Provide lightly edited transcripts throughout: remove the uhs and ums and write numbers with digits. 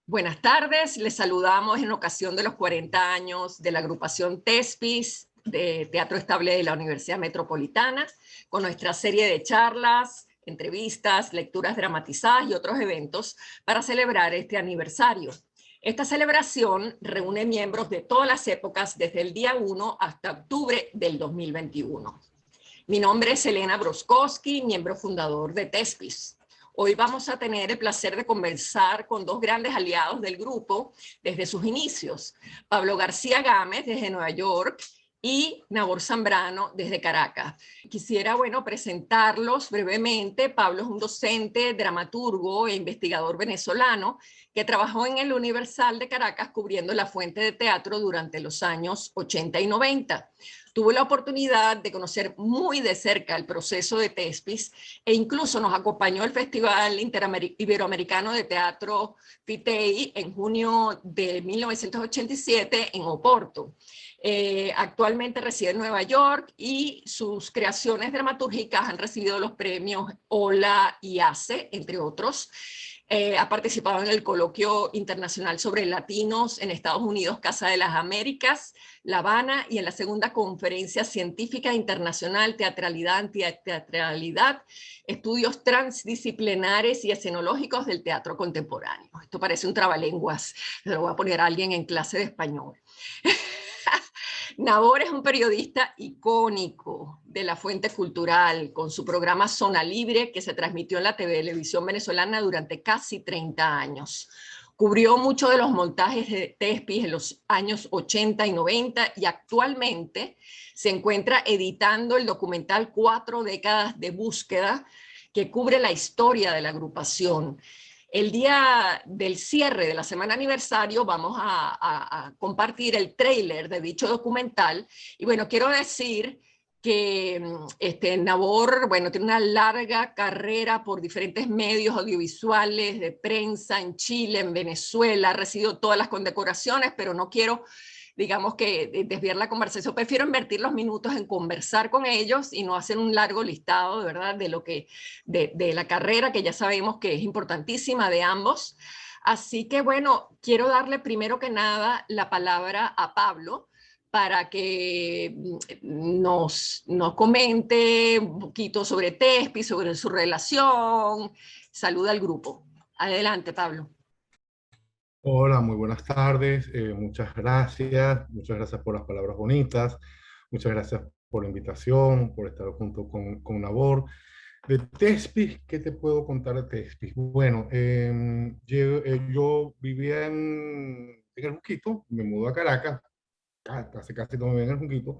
Buenas tardes, les saludamos en ocasión de los 40 años de la agrupación TESPIS de Teatro Estable de la Universidad Metropolitana, con nuestra serie de charlas, entrevistas, lecturas dramatizadas y otros eventos para celebrar este aniversario. Esta celebración reúne miembros de todas las épocas desde el día 1 hasta octubre del 2021. Mi nombre es Elena Broskowski, miembro fundador de TESPIS. Hoy vamos a tener el placer de conversar con dos grandes aliados del grupo desde sus inicios. Pablo García Gámez desde Nueva York y Nabor Zambrano desde Caracas. Quisiera, presentarlos brevemente. Pablo es un docente, dramaturgo e investigador venezolano que trabajó en el Universal de Caracas cubriendo la Fuente de Teatro durante los años 80 y 90. Tuve la oportunidad de conocer muy de cerca el proceso de TESPIS e incluso nos acompañó el Festival Iberoamericano de Teatro FITEI en junio de 1987 en Oporto. Actualmente reside en Nueva York y sus creaciones dramatúrgicas han recibido los premios OLA y ACE, entre otros. Ha participado en el Coloquio Internacional sobre Latinos en Estados Unidos, Casa de las Américas, La Habana, y en la segunda Conferencia Científica Internacional Teatralidad, Antiteatralidad, Estudios Transdisciplinares y Escenológicos del Teatro Contemporáneo. Esto parece un trabalenguas, se lo voy a poner a alguien en clase de español. Nabor es un periodista icónico de la Fuente Cultural, con su programa Zona Libre, que se transmitió en la televisión venezolana durante casi 30 años. Cubrió muchos de los montajes de TESPIS en los años 80 y 90 y actualmente se encuentra editando el documental 4 décadas de búsqueda, que cubre la historia de la agrupación. El día del cierre de la semana aniversario vamos a compartir el tráiler de dicho documental. Y bueno, quiero decir que Nabor, tiene una larga carrera por diferentes medios audiovisuales, de prensa en Chile, en Venezuela, ha recibido todas las condecoraciones, pero no quiero, digamos, que desviar la conversación. Prefiero invertir los minutos en conversar con ellos y no hacer un largo listado, de verdad, de lo que, de la carrera, que ya sabemos que es importantísima de ambos. Así que, quiero darle primero que nada la palabra a Pablo para que nos comente un poquito sobre TESPI, sobre su relación. Saluda al grupo. Adelante, Pablo. Hola, muy buenas tardes. Muchas gracias por las palabras bonitas, muchas gracias por la invitación, por estar junto con Nabor. De TESPIS, ¿qué te puedo contar de TESPIS? Bueno, yo vivía en el Junquito, me mudé a Caracas, hace casi no me vivía en el Junquito,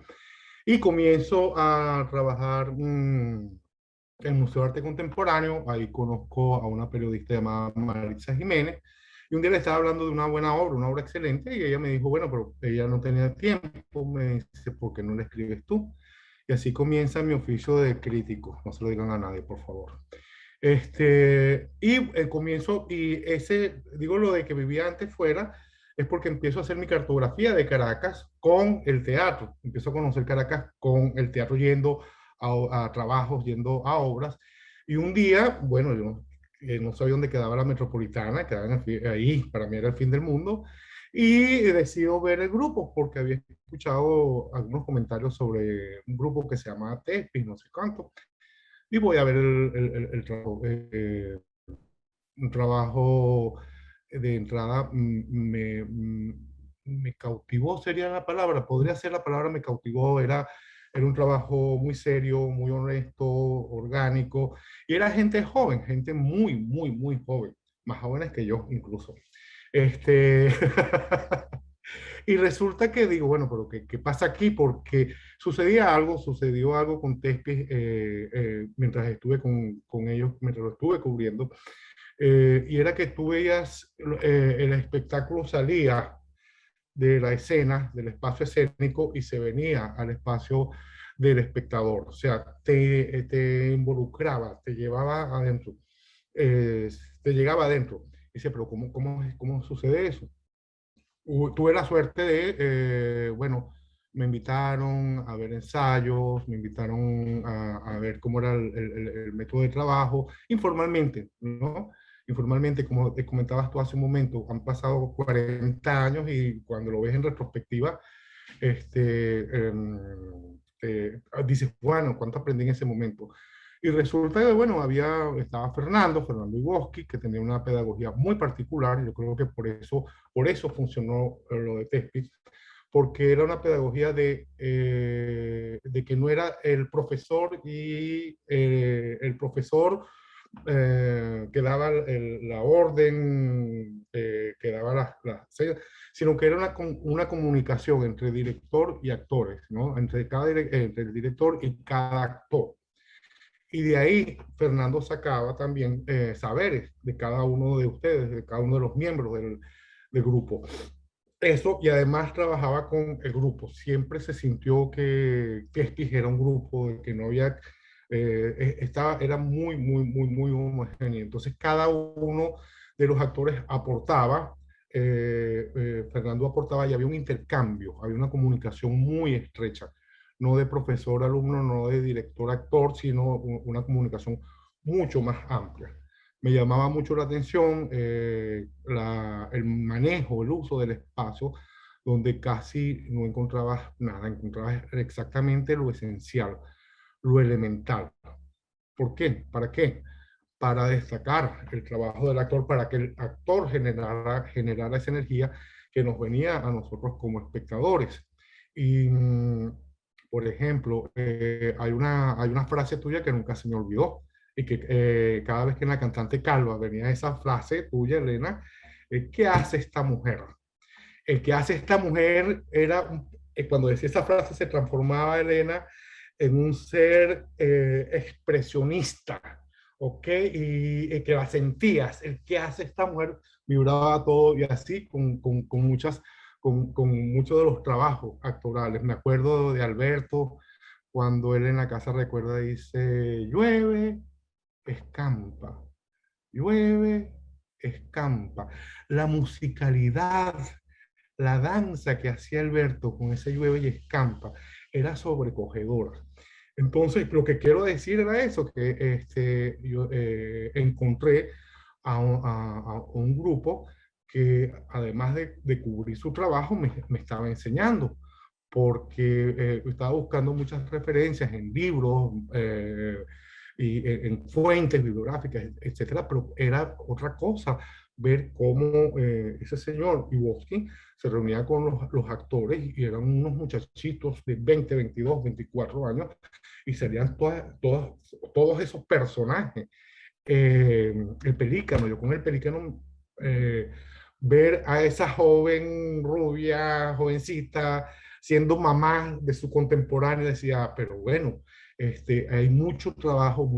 y comienzo a trabajar en el Museo de Arte Contemporáneo. Ahí conozco a una periodista llamada Maritza Jiménez, y un día le estaba hablando de una obra excelente, y ella me dijo, bueno, pero ella no tenía tiempo. Me dice, ¿por qué no la escribes tú? Y así comienza mi oficio de crítico. No se lo digan a nadie, por favor. Comienzo, digo lo de que vivía antes fuera, es porque empiezo a hacer mi cartografía de Caracas con el teatro. Empiezo a conocer Caracas con el teatro, yendo a trabajos, yendo a obras. Y un día, bueno, yo no sabía dónde quedaba la Metropolitana, quedaba ahí, para mí era el fin del mundo. Y decido ver el grupo, porque había escuchado algunos comentarios sobre un grupo que se llama TESPIS, no sé cuánto, y voy a ver el trabajo. Un trabajo de entrada me cautivó, sería la palabra, podría ser la palabra, me cautivó. Era un trabajo muy serio, muy honesto, orgánico, y era gente joven, gente muy, muy, muy joven, más jóvenes que yo incluso. Este, y resulta que digo, bueno, pero ¿qué pasa aquí? Porque sucedió algo con Tespis mientras estuve con ellos, mientras lo estuve cubriendo, y era que tú veías el espectáculo salía de la escena, del espacio escénico, y se venía al espacio del espectador. O sea, te involucraba, te llevaba adentro, eh, te llegaba adentro. Y dice, pero ¿cómo sucede eso? Tuve la suerte de, bueno, me invitaron a ver ensayos, me invitaron a ver cómo era el método de trabajo, informalmente, ¿no? informalmente, como te comentabas tú hace un momento, han pasado 40 años y cuando lo ves en retrospectiva, dices, bueno, ¿cuánto aprendí en ese momento? Y resulta que, bueno, estaba Fernando Iwoski, que tenía una pedagogía muy particular, yo creo que por eso funcionó lo de Tespis, porque era una pedagogía de que no era el profesor y el profesor que daba la orden, que daba sino que era una comunicación entre director y actores, ¿no? Entre el director y cada actor. Y de ahí Fernando sacaba también saberes de cada uno de ustedes, de cada uno de los miembros del grupo. Eso, y además trabajaba con el grupo. Siempre se sintió que este era un grupo, de que no había, era muy, muy, muy, muy homogéneo. Entonces, cada uno de los actores aportaba, Fernando aportaba y había un intercambio, había una comunicación muy estrecha, no de profesor-alumno, no de director-actor, sino una comunicación mucho más amplia. Me llamaba mucho la atención el manejo, el uso del espacio, donde casi no encontrabas nada, encontrabas exactamente lo esencial, lo elemental. ¿Por qué? ¿Para qué? Para destacar el trabajo del actor, para que el actor generara esa energía que nos venía a nosotros como espectadores. Y, por ejemplo, hay una frase tuya que nunca se me olvidó, y que cada vez que en la cantante Calva venía esa frase tuya, Elena, ¿qué hace esta mujer? El que hace esta mujer cuando decía esa frase se transformaba Elena en un ser expresionista, ¿ok? Y que la sentías, el que hace esta mujer vibraba todo y así con muchos de los trabajos actorales. Me acuerdo de Alberto, cuando él en la casa recuerda, dice, llueve, escampa, llueve, escampa. La musicalidad, la danza que hacía Alberto con ese llueve y escampa era sobrecogedora. Entonces, lo que quiero decir era eso, que yo encontré a un grupo que además de cubrir su trabajo, me estaba enseñando, porque estaba buscando muchas referencias en libros, y en fuentes bibliográficas, etcétera, pero era otra cosa ver cómo ese señor Iwoski se reunía con los actores y eran unos muchachitos de 20, 22, 24 años y serían todos esos personajes. El Pelícano, yo con el Pelícano, eh, ver a esa joven rubia, jovencita, siendo mamá de su contemporánea, decía, "Ah, pero bueno, hay mucho trabajo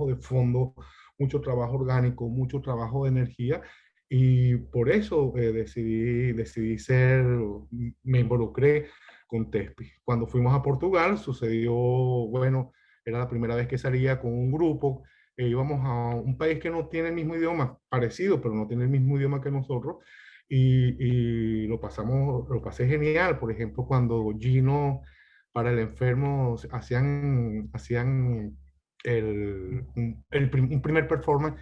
de fondo, mucho trabajo orgánico, mucho trabajo de energía, y por eso me involucré con Tespi. Cuando fuimos a Portugal sucedió, bueno, era la primera vez que salía con un grupo, íbamos a un país que no tiene el mismo idioma, parecido, pero no tiene el mismo idioma que nosotros, y lo pasé genial. Por ejemplo, cuando Gino, para el enfermo, hacían un primer performance,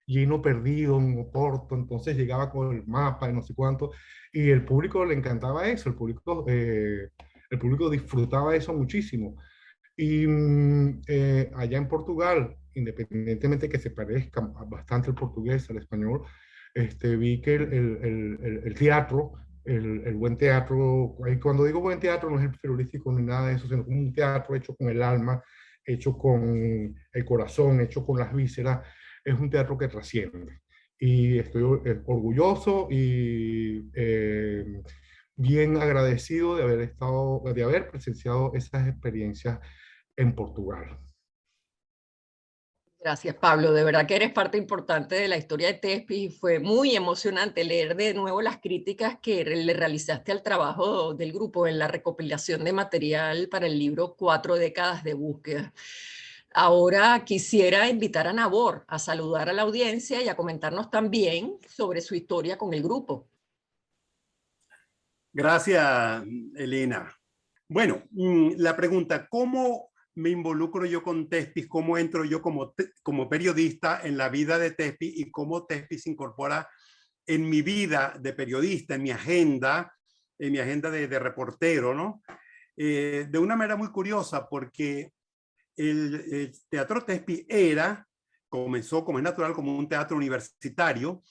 Gino perdido en Oporto, entonces llegaba con el mapa y no sé cuánto, y el público le encantaba eso, el público disfrutaba eso muchísimo. Y allá en Portugal, independientemente que se parezca bastante el portugués al español, vi que el teatro, el buen teatro, y cuando digo buen teatro no es el periodístico ni nada de eso, sino como un teatro hecho con el alma, hecho con el corazón, hecho con las vísceras, es un teatro que trasciende. Y estoy orgulloso y bien agradecido de haber presenciado esas experiencias en Portugal. Gracias, Pablo. De verdad que eres parte importante de la historia de Tespis y fue muy emocionante leer de nuevo las críticas que le realizaste al trabajo del grupo en la recopilación de material para el libro 4 décadas de búsqueda. Ahora quisiera invitar a Nabor a saludar a la audiencia y a comentarnos también sobre su historia con el grupo. Gracias, Elena. Bueno, la pregunta, ¿cómo me involucro yo con Thespis, cómo entro yo como periodista en la vida de Thespis y cómo Thespis se incorpora en mi vida de periodista, en mi agenda de reportero, ¿no? De una manera muy curiosa, porque el Teatro Thespis comenzó, como es natural, como un teatro universitario,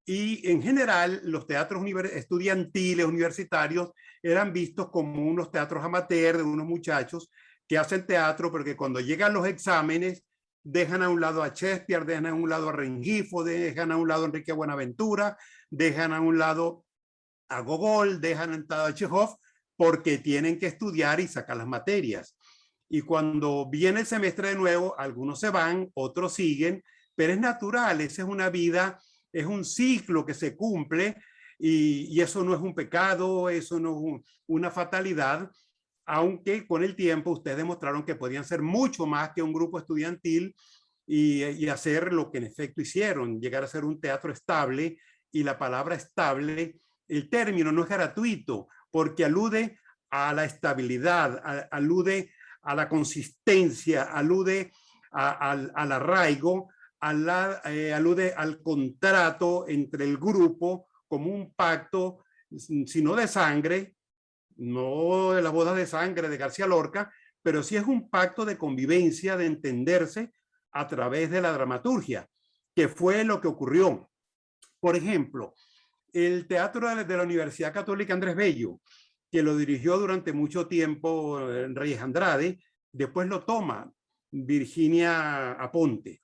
y en general los teatros estudiantiles, universitarios, eran vistos como unos teatros amateur de unos muchachos que hacen teatro, porque cuando llegan los exámenes dejan a un lado a Shakespeare, dejan a un lado a Rengifo, dejan a un lado a Enrique Buenaventura, dejan a un lado a Gogol, dejan a un lado a Chekhov, porque tienen que estudiar y sacar las materias. Y cuando viene el semestre de nuevo, algunos se van, otros siguen, pero es natural, esa es una vida, es un ciclo que se cumple, y eso no es un pecado, eso no es una fatalidad, aunque con el tiempo ustedes demostraron que podían ser mucho más que un grupo estudiantil y hacer lo que en efecto hicieron, llegar a ser un teatro estable. Y la palabra estable, el término no es gratuito, porque alude a la estabilidad, alude a la consistencia, alude al arraigo, alude al contrato entre el grupo como un pacto, sino de sangre, no de las bodas de sangre de García Lorca, pero sí es un pacto de convivencia, de entenderse a través de la dramaturgia, que fue lo que ocurrió. Por ejemplo, el teatro de la Universidad Católica Andrés Bello, que lo dirigió durante mucho tiempo Reyes Andrade, después lo toma Virginia Aponte.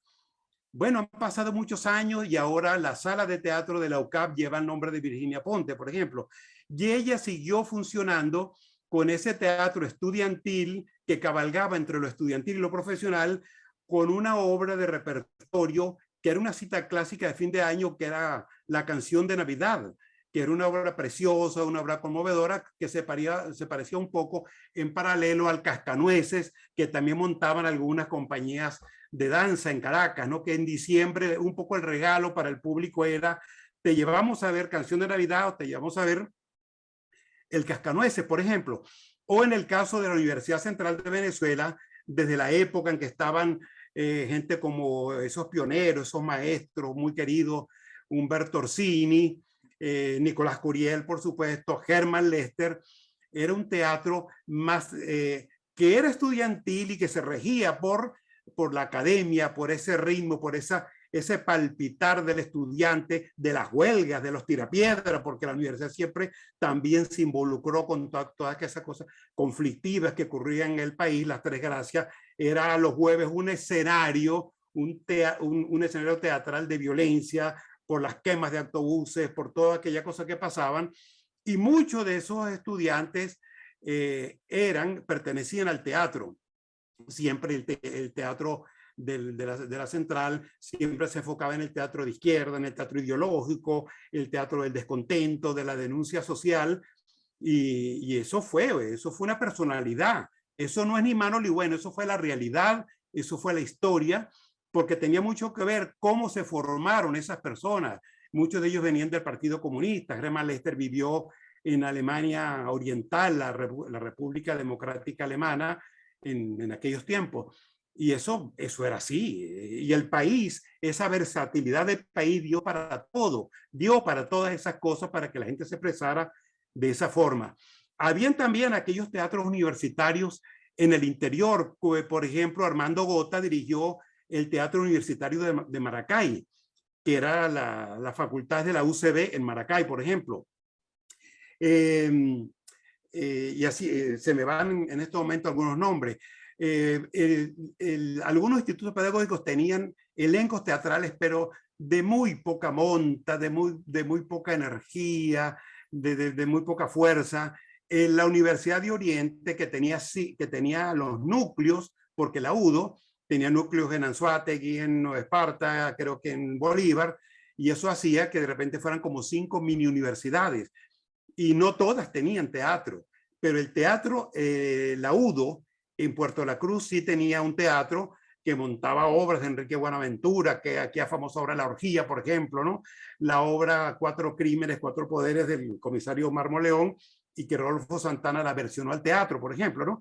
Bueno, han pasado muchos años y ahora la sala de teatro de la UCAP lleva el nombre de Virginia Aponte, por ejemplo. Y ella siguió funcionando con ese teatro estudiantil que cabalgaba entre lo estudiantil y lo profesional, con una obra de repertorio que era una cita clásica de fin de año, que era la canción de Navidad, que era una obra preciosa, una obra conmovedora, que se parecía un poco en paralelo al Cascanueces, que también montaban algunas compañías de danza en Caracas, ¿no? Que en diciembre un poco el regalo para el público era: te llevamos a ver Canción de Navidad o te llevamos a ver el Cascanueces, por ejemplo. O en el caso de la Universidad Central de Venezuela, desde la época en que estaban gente como esos pioneros, esos maestros muy queridos, Humberto Orsini, Nicolás Curiel, por supuesto, Herman Lester. Era un teatro más que era estudiantil y que se regía por la academia, por ese ritmo, por ese palpitar del estudiante, de las huelgas, de los tirapiedras, porque la universidad siempre también se involucró con todas esas cosas conflictivas que ocurrían en el país. Las Tres Gracias era los jueves un escenario, un escenario teatral de violencia, por las quemas de autobuses, por toda aquella cosa que pasaban, y muchos de esos estudiantes pertenecían al teatro. Siempre el teatro de la central siempre se enfocaba en el teatro de izquierda, en el teatro ideológico, el teatro del descontento, de la denuncia social, y eso fue una personalidad. Eso no es ni malo ni bueno, eso fue la realidad, eso fue la historia, porque tenía mucho que ver cómo se formaron esas personas. Muchos de ellos venían del Partido Comunista. Hermann Lester vivió en Alemania Oriental, la República Democrática Alemana, en aquellos tiempos. Y eso era así. Y el país, esa versatilidad del país dio para todo, dio para todas esas cosas para que la gente se expresara de esa forma. Habían también aquellos teatros universitarios en el interior. Por ejemplo, Armando Gota dirigió el Teatro Universitario de Maracay, que era la facultad de la UCB en Maracay, por ejemplo. Y así se me van en este momento algunos nombres. Algunos institutos pedagógicos tenían elencos teatrales, pero de muy poca monta, de muy poca energía, de muy poca fuerza. La Universidad de Oriente, que tenía los núcleos, porque la UDO tenía núcleos en Anzoátegui, en Nueva Esparta, creo que en Bolívar, y eso hacía que de repente fueran como 5 mini universidades, y no todas tenían teatro, pero el teatro, la UDO, en Puerto La Cruz sí tenía un teatro que montaba obras de Enrique Buenaventura, que aquella famosa obra La Orgía, por ejemplo, ¿no? La obra Cuatro Crímenes, Cuatro Poderes del comisario Mármol León, y que Rodolfo Santana la versionó al teatro, por ejemplo, ¿no?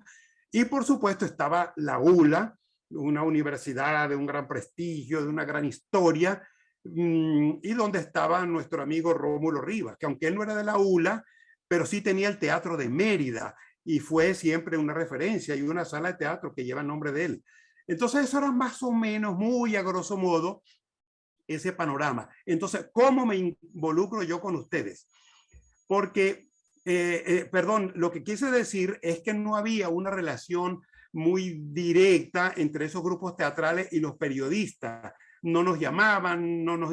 Y por supuesto estaba la ULA, una universidad de un gran prestigio, de una gran historia, y donde estaba nuestro amigo Rómulo Rivas, que aunque él no era de la ULA, pero sí tenía el Teatro de Mérida, y fue siempre una referencia, y una sala de teatro que lleva el nombre de él. Entonces eso era más o menos, muy a grosso modo, ese panorama. Entonces, ¿cómo me involucro yo con ustedes? Porque, perdón, lo que quise decir es que no había una relación muy directa entre esos grupos teatrales y los periodistas. No nos llamaban, no nos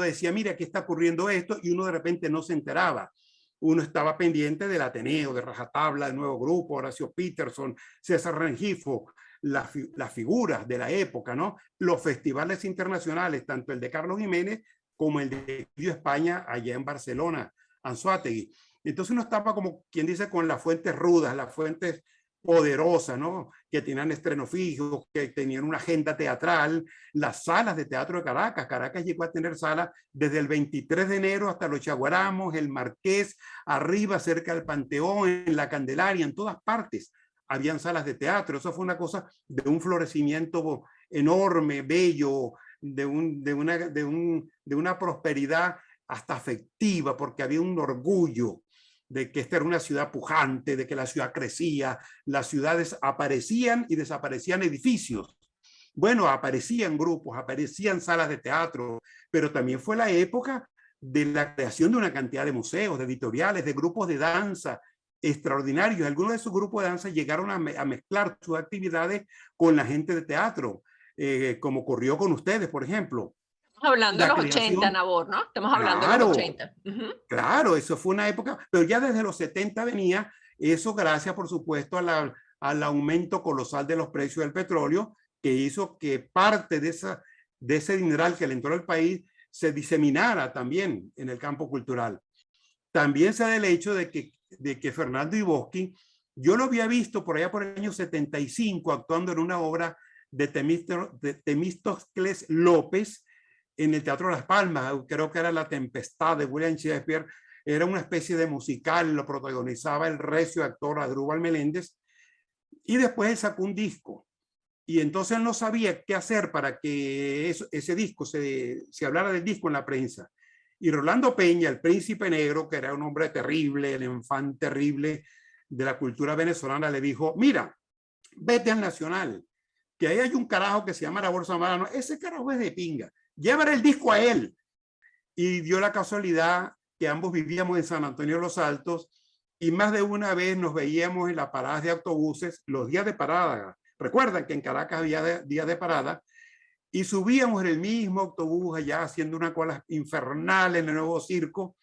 decía, mira, aquí está ocurriendo esto, y uno de repente no se enteraba. Uno estaba pendiente del Ateneo, de Rajatabla, del Nuevo Grupo, Horacio Peterson, César Rengifo, las figuras de la época, ¿no? Los festivales internacionales, tanto el de Carlos Jiménez como el de España, allá en Barcelona, Anzoátegui. Entonces uno estaba como quien dice con las fuentes rudas, las fuentes poderosas, ¿no? Que tenían estreno fijo, que tenían una agenda teatral, las salas de teatro de Caracas. Caracas llegó a tener salas desde el 23 de enero hasta los Chaguaramos, el Marqués, arriba cerca del Panteón, en la Candelaria, en todas partes habían salas de teatro. Eso fue una cosa de un florecimiento enorme, bello, de una prosperidad hasta afectiva, porque había un orgullo de que esta era una ciudad pujante, de que la ciudad crecía, las ciudades aparecían y desaparecían edificios. Bueno, aparecían grupos, aparecían salas de teatro, pero también fue la época de la creación de una cantidad de museos, de editoriales, de grupos de danza extraordinarios. Algunos de esos grupos de danza llegaron a mezclar sus actividades con la gente de teatro, como ocurrió con ustedes, por ejemplo. Estamos hablando de los 80, Nabor, ¿no? Estamos hablando de los 80. Claro, eso fue una época, pero ya desde los 70 venía eso, gracias, por supuesto, al aumento colosal de los precios del petróleo, que hizo que parte de ese dineral que le entró al país se diseminara también en el campo cultural. También se da el hecho de que Fernando Iboski, yo lo había visto por allá por el año 75 actuando en una obra de Temístocles López en el Teatro Las Palmas. Creo que era La Tempestad de William Shakespeare. Era una especie de musical, lo protagonizaba el recio actor Adrúbal Meléndez, y después él sacó un disco. Y entonces él no sabía qué hacer para que ese disco se hablara del disco en la prensa. Y Rolando Peña, el príncipe negro, que era un hombre terrible, el enfant terrible de la cultura venezolana, le dijo, mira, vete al Nacional, que ahí hay un carajo que se llama Nabor Zambrano, ese carajo es de pinga, llévale el disco a él. Y dio la casualidad que ambos vivíamos en San Antonio de los Altos, y más de una vez nos veíamos en las paradas de autobuses, los días de parada. Recuerdan que en Caracas había días de parada, y subíamos en el mismo autobús allá haciendo una cola infernal en el Nuevo Circo,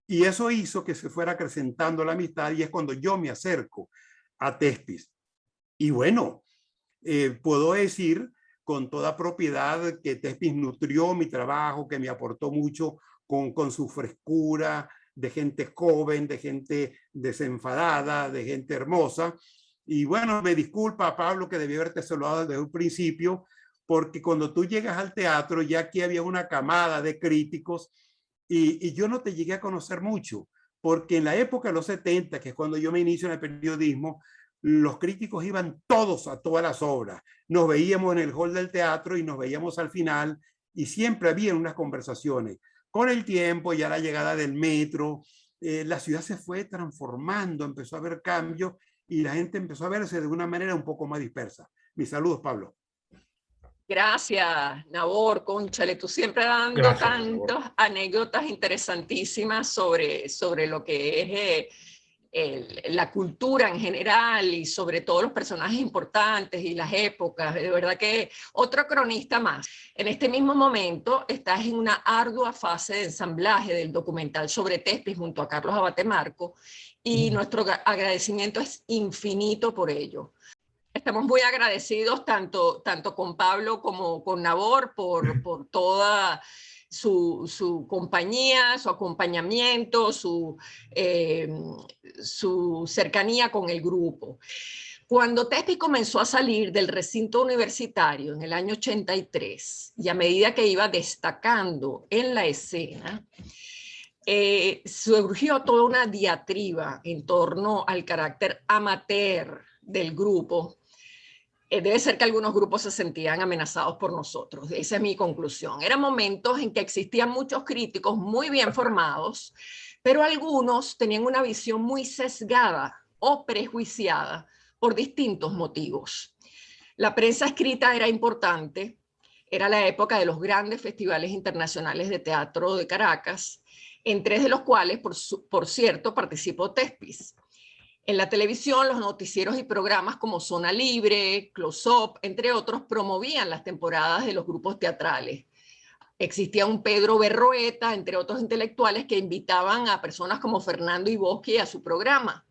y eso hizo que se fuera acrecentando la amistad, y es cuando yo me acerco a Thespis. Y bueno, puedo decir con toda propiedad que Thespis nutrió mi trabajo, que me aportó mucho con su frescura de gente joven, de gente desenfadada, de gente hermosa. Y bueno, me disculpa, Pablo, que debí haberte saludado desde un principio, porque cuando tú llegas al teatro, ya aquí había una camada de críticos, y yo no te llegué a conocer mucho, porque en la época de los 70, que es cuando yo me inicio en el periodismo, los críticos iban todos a todas las obras. Nos veíamos en el hall del teatro y nos veíamos al final, y siempre había unas conversaciones. Con el tiempo, ya la llegada del metro, la ciudad se fue transformando, empezó a haber cambios, y la gente empezó a verse de una manera un poco más dispersa. Mis saludos, Pablo. Gracias, Nabor, cónchale, tú siempre dando tantas anécdotas interesantísimas sobre lo que es la cultura en general y sobre todo los personajes importantes y las épocas. De verdad que otro cronista más. En este mismo momento estás en una ardua fase de ensamblaje del documental sobre Thespis junto a Carlos Abate Marco, y nuestro agradecimiento es infinito por ello. Estamos muy agradecidos tanto con Pablo como con Nabor por toda su compañía, su acompañamiento, su cercanía con el grupo. Cuando Thespis comenzó a salir del recinto universitario en el año 83, y a medida que iba destacando en la escena, surgió toda una diatriba en torno al carácter amateur del grupo. Debe ser que algunos grupos se sentían amenazados por nosotros. Esa es mi conclusión. Eran momentos en que existían muchos críticos muy bien formados, pero algunos tenían una visión muy sesgada o prejuiciada por distintos motivos. La prensa escrita era importante. Era la época de los grandes festivales internacionales de teatro de Caracas, en 3 de los cuales, por cierto, participó Tespis. En la televisión, los noticieros y programas como Zona Libre, Close Up, entre otros, promovían las temporadas de los grupos teatrales. Existía un Pedro Berroeta, entre otros intelectuales, que invitaban a personas como Fernando Iboski a su programa.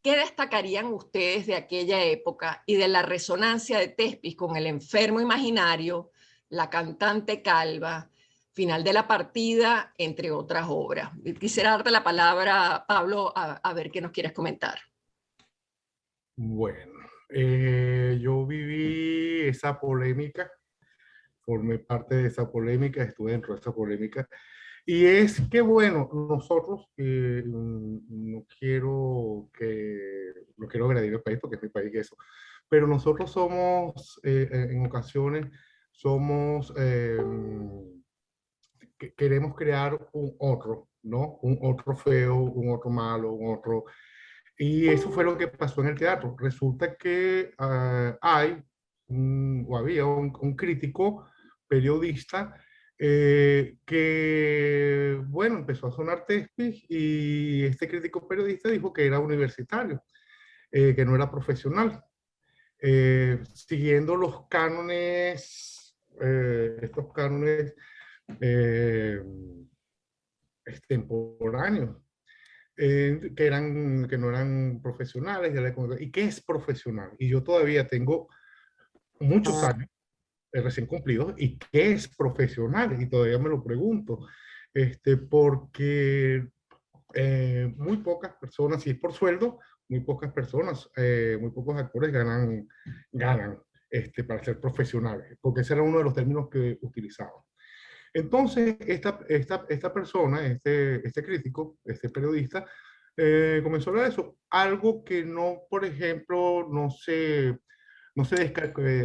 ¿Qué destacarían ustedes de aquella época y de la resonancia de Tespis con El enfermo imaginario, La cantante calva, Final de la partida, entre otras obras? Quisiera darte la palabra, Pablo, a ver qué nos quieres comentar. Bueno, yo viví esa polémica, formé parte de esa polémica, estuve dentro de esa polémica. Y es que, bueno, nosotros, no quiero agredir al país porque es mi país eso, pero nosotros somos, en ocasiones, somos, queremos crear un otro, ¿no? Un otro feo, un otro malo, un otro... Y eso fue lo que pasó en el teatro. Resulta que o había un crítico periodista que, bueno, empezó a sonar Tespis y este crítico periodista dijo que era universitario, que no era profesional, siguiendo los cánones, estos cánones eh, extemporáneos, que no eran profesionales. ¿Y qué es profesional? Y yo todavía tengo muchos años recién cumplidos, ¿y qué es profesional? Y todavía me lo pregunto, porque muy pocas personas, si es por sueldo, muy pocas personas, muy pocos actores ganan para ser profesionales, porque ese era uno de los términos que utilizaban. Entonces, esta persona, este crítico, este periodista, comenzó a hablar de eso. Algo que no, por ejemplo, no se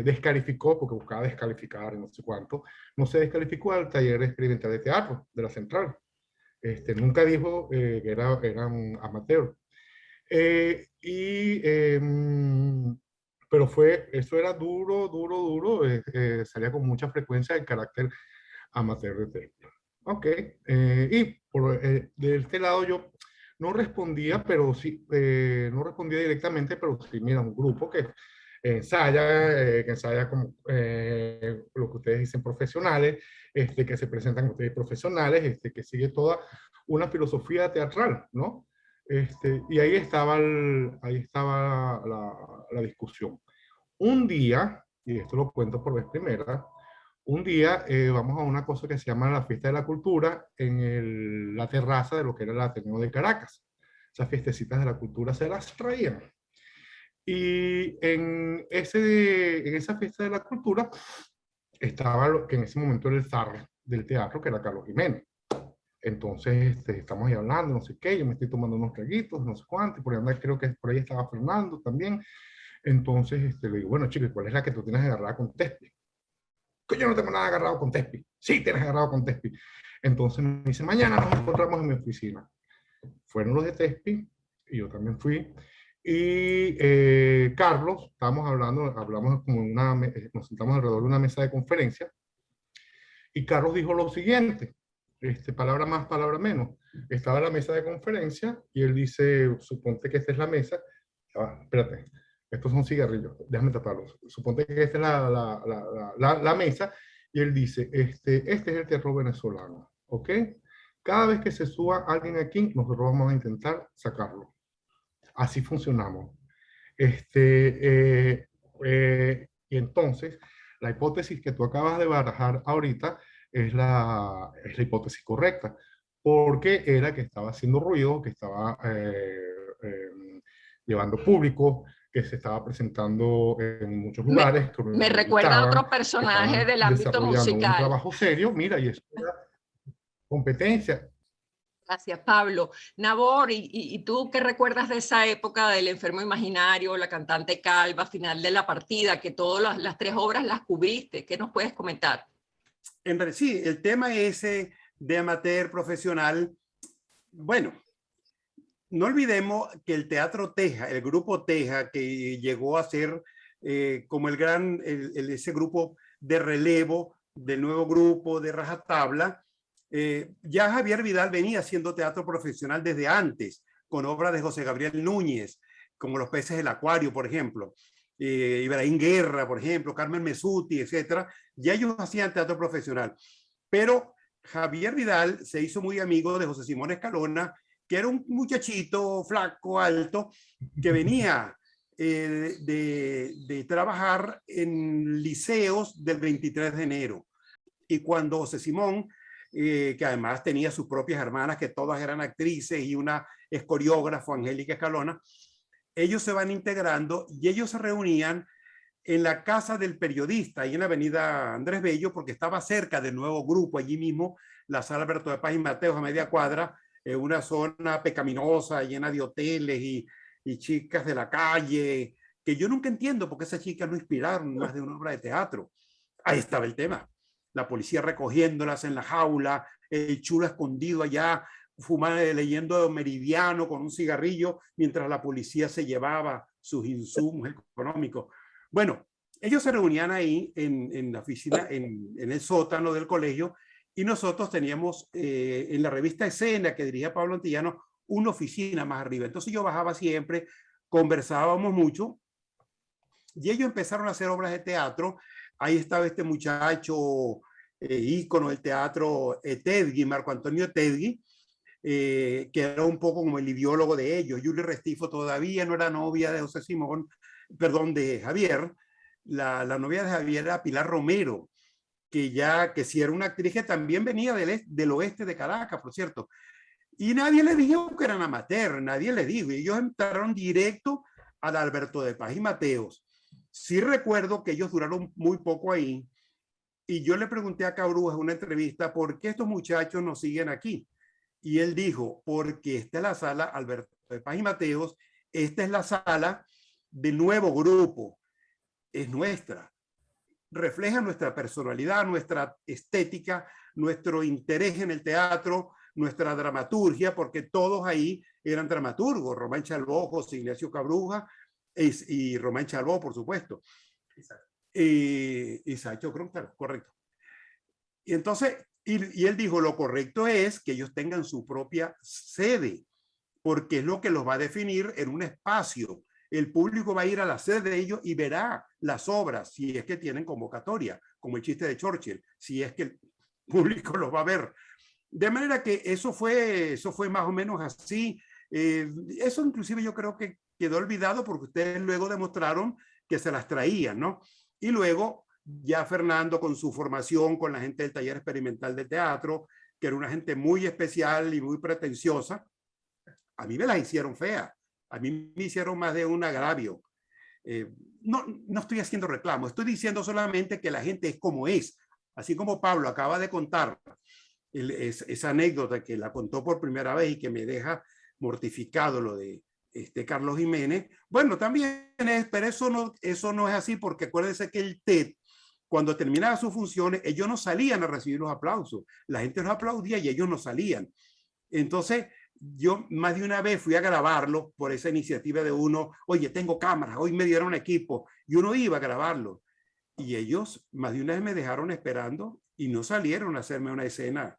descalificó, porque buscaba descalificar y no sé cuánto, no se descalificó al taller experimental de teatro de la Central. Nunca dijo que eran amateur. Pero eso era duro, duro, duro, salía con mucha frecuencia el carácter amateur de Tespis. Ok, de este lado yo no respondía, pero sí, no respondía directamente, pero sí, mira, un grupo que ensaya como lo que ustedes dicen profesionales, que se presentan ustedes profesionales, que sigue toda una filosofía teatral, ¿no? Y ahí estaba, la discusión. Un día, y esto lo cuento por vez primera, un día vamos a una cosa que se llama la Fiesta de la Cultura en la terraza de lo que era el Ateneo de Caracas. Esas fiestecitas de la cultura se las traían. Y en esa Fiesta de la Cultura estaba lo que en ese momento era el zar del teatro, que era Carlos Jiménez. Entonces estamos ahí hablando, no sé qué, yo me estoy tomando unos traguitos, no sé cuánto, y por ahí creo que por ahí estaba Fernando también. Entonces le digo, bueno, chico, ¿cuál es la que tú tienes agarrada con Tespis? Que yo no tengo nada agarrado con Tespis. Sí, tienes agarrado con Tespis. Entonces me dice, mañana nos encontramos en mi oficina. Fueron los de Tespis, y yo también fui. Y Carlos, hablamos como nos sentamos alrededor de una mesa de conferencia, y Carlos dijo lo siguiente, palabra más, palabra menos. Estaba en la mesa de conferencia, y él dice, suponte que esta es la mesa. Espérate, estos son cigarrillos, déjame taparlos. Suponte que esta es la mesa, y él dice, este es el teatro venezolano, ¿ok? Cada vez que se suba alguien aquí, nosotros vamos a intentar sacarlo. Así funcionamos. Y entonces, la hipótesis que tú acabas de barajar ahorita es la hipótesis correcta, porque era que estaba haciendo ruido, que estaba llevando público, que se estaba presentando en muchos lugares. Me recuerda a otro personaje del ámbito musical. Un trabajo serio, mira, y eso era competencia. Gracias, Pablo. Nabor, ¿y tú qué recuerdas de esa época del enfermo imaginario, la cantante calva, final de la partida, que todas las tres obras las cubriste? ¿Qué nos puedes comentar? Sí, el tema ese de amateur profesional, bueno, no olvidemos que el Teatro Teja, el grupo Teja, que llegó a ser como ese grupo de relevo del nuevo grupo de Rajatabla, ya Javier Vidal venía haciendo teatro profesional desde antes, con obras de José Gabriel Núñez, como Los peces del acuario, por ejemplo, Ibrahim Guerra, por ejemplo, Carmen Mesuti, etcétera. Ya ellos hacían teatro profesional. Pero Javier Vidal se hizo muy amigo de José Simón Escalona, que era un muchachito flaco, alto, que venía de trabajar en liceos del 23 de enero. Y cuando José Simón, que además tenía sus propias hermanas, que todas eran actrices, y una es coreógrafo, Angélica Escalona, ellos se van integrando y ellos se reunían en la casa del periodista, ahí en la avenida Andrés Bello, porque estaba cerca del nuevo grupo, allí mismo, la sala Alberto de Paz y Mateos, a media cuadra, una zona pecaminosa, llena de hoteles y chicas de la calle, que yo nunca entiendo por qué esas chicas no inspiraron más de una obra de teatro. Ahí estaba el tema. La policía recogiéndolas en la jaula, el chulo escondido allá, fumando, leyendo Meridiano con un cigarrillo, mientras la policía se llevaba sus insumos económicos. Bueno, ellos se reunían ahí en la oficina, en el sótano del colegio, y nosotros teníamos en la revista Escena, que dirigía Pablo Antillano, una oficina más arriba. Entonces yo bajaba siempre, conversábamos mucho, y ellos empezaron a hacer obras de teatro. Ahí estaba este muchacho, ícono del teatro, Tedgui, Marco Antonio Tedgui, que era un poco como el ideólogo de ellos. Julie Restifo todavía no era novia de José Simón, perdón, de Javier. La novia de Javier era Pilar Romero, que sí era una actriz que también venía del oeste de Caracas, por cierto. Y nadie le dijo que eran amateur, nadie le dijo. Y ellos entraron directo al Alberto de Paz y Mateos. Sí recuerdo que ellos duraron muy poco ahí. Y yo le pregunté a Cabrujas en una entrevista, ¿por qué estos muchachos nos siguen aquí? Y él dijo, porque esta es la sala Alberto de Paz y Mateos, esta es la sala del nuevo grupo, es nuestra. Refleja nuestra personalidad, nuestra estética, nuestro interés en el teatro, nuestra dramaturgia, porque todos ahí eran dramaturgos, Román Chalbó, José Ignacio Cabruja y Román Chalbó, por supuesto. Exacto, creo que está correcto. Y entonces, y él dijo, lo correcto es que ellos tengan su propia sede, porque es lo que los va a definir en un espacio. El público va a ir a la sede de ellos y verá las obras, si es que tienen convocatoria, como el chiste de Churchill, si es que el público los va a ver. De manera que eso fue más o menos así. Eso inclusive yo creo que quedó olvidado porque ustedes luego demostraron que se las traían, ¿no? Y luego ya Fernando con su formación con la gente del taller experimental de teatro, que era una gente muy especial y muy pretenciosa, a mí me las hicieron feas, a mí me hicieron más de un agravio. No estoy haciendo reclamo, estoy diciendo solamente que la gente es como es, así como Pablo acaba de contar esa anécdota que la contó por primera vez y que me deja mortificado, lo de Carlos Jiménez. Bueno, también es, pero eso no es así, porque acuérdense que el TED, cuando terminaba sus funciones, ellos no salían a recibir los aplausos. La gente los aplaudía y ellos no salían. Entonces, yo más de una vez fui a grabarlo por esa iniciativa de uno. Oye, tengo cámaras, hoy me dieron equipo, y uno iba a grabarlo. Y ellos más de una vez me dejaron esperando y no salieron a hacerme una escena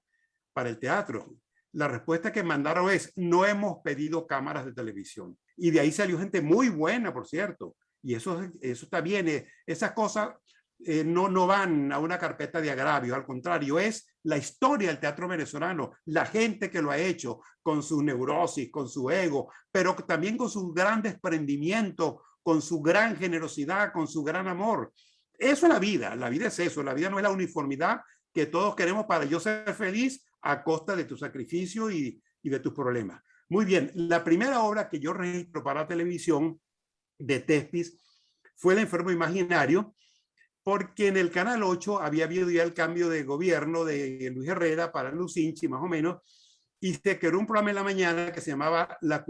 para el teatro. La respuesta que mandaron es, no hemos pedido cámaras de televisión. Y de ahí salió gente muy buena, por cierto. Y eso está bien. Esas cosas no van a una carpeta de agravio. Al contrario, es la historia del teatro venezolano. La gente que lo ha hecho con su neurosis, con su ego, pero también con su gran desprendimiento, con su gran generosidad, con su gran amor. Eso es la vida. La vida es eso. La vida no es la uniformidad que todos queremos para yo ser feliz a costa de tu sacrificio y de tus problemas. Muy bien, la primera obra que yo registro para televisión de Tespis fue El enfermo imaginario, porque en el Canal 8 había habido ya el cambio de gobierno de Luis Herrera para Lucinchi, más o menos, y se creó un programa en la mañana que se llamaba La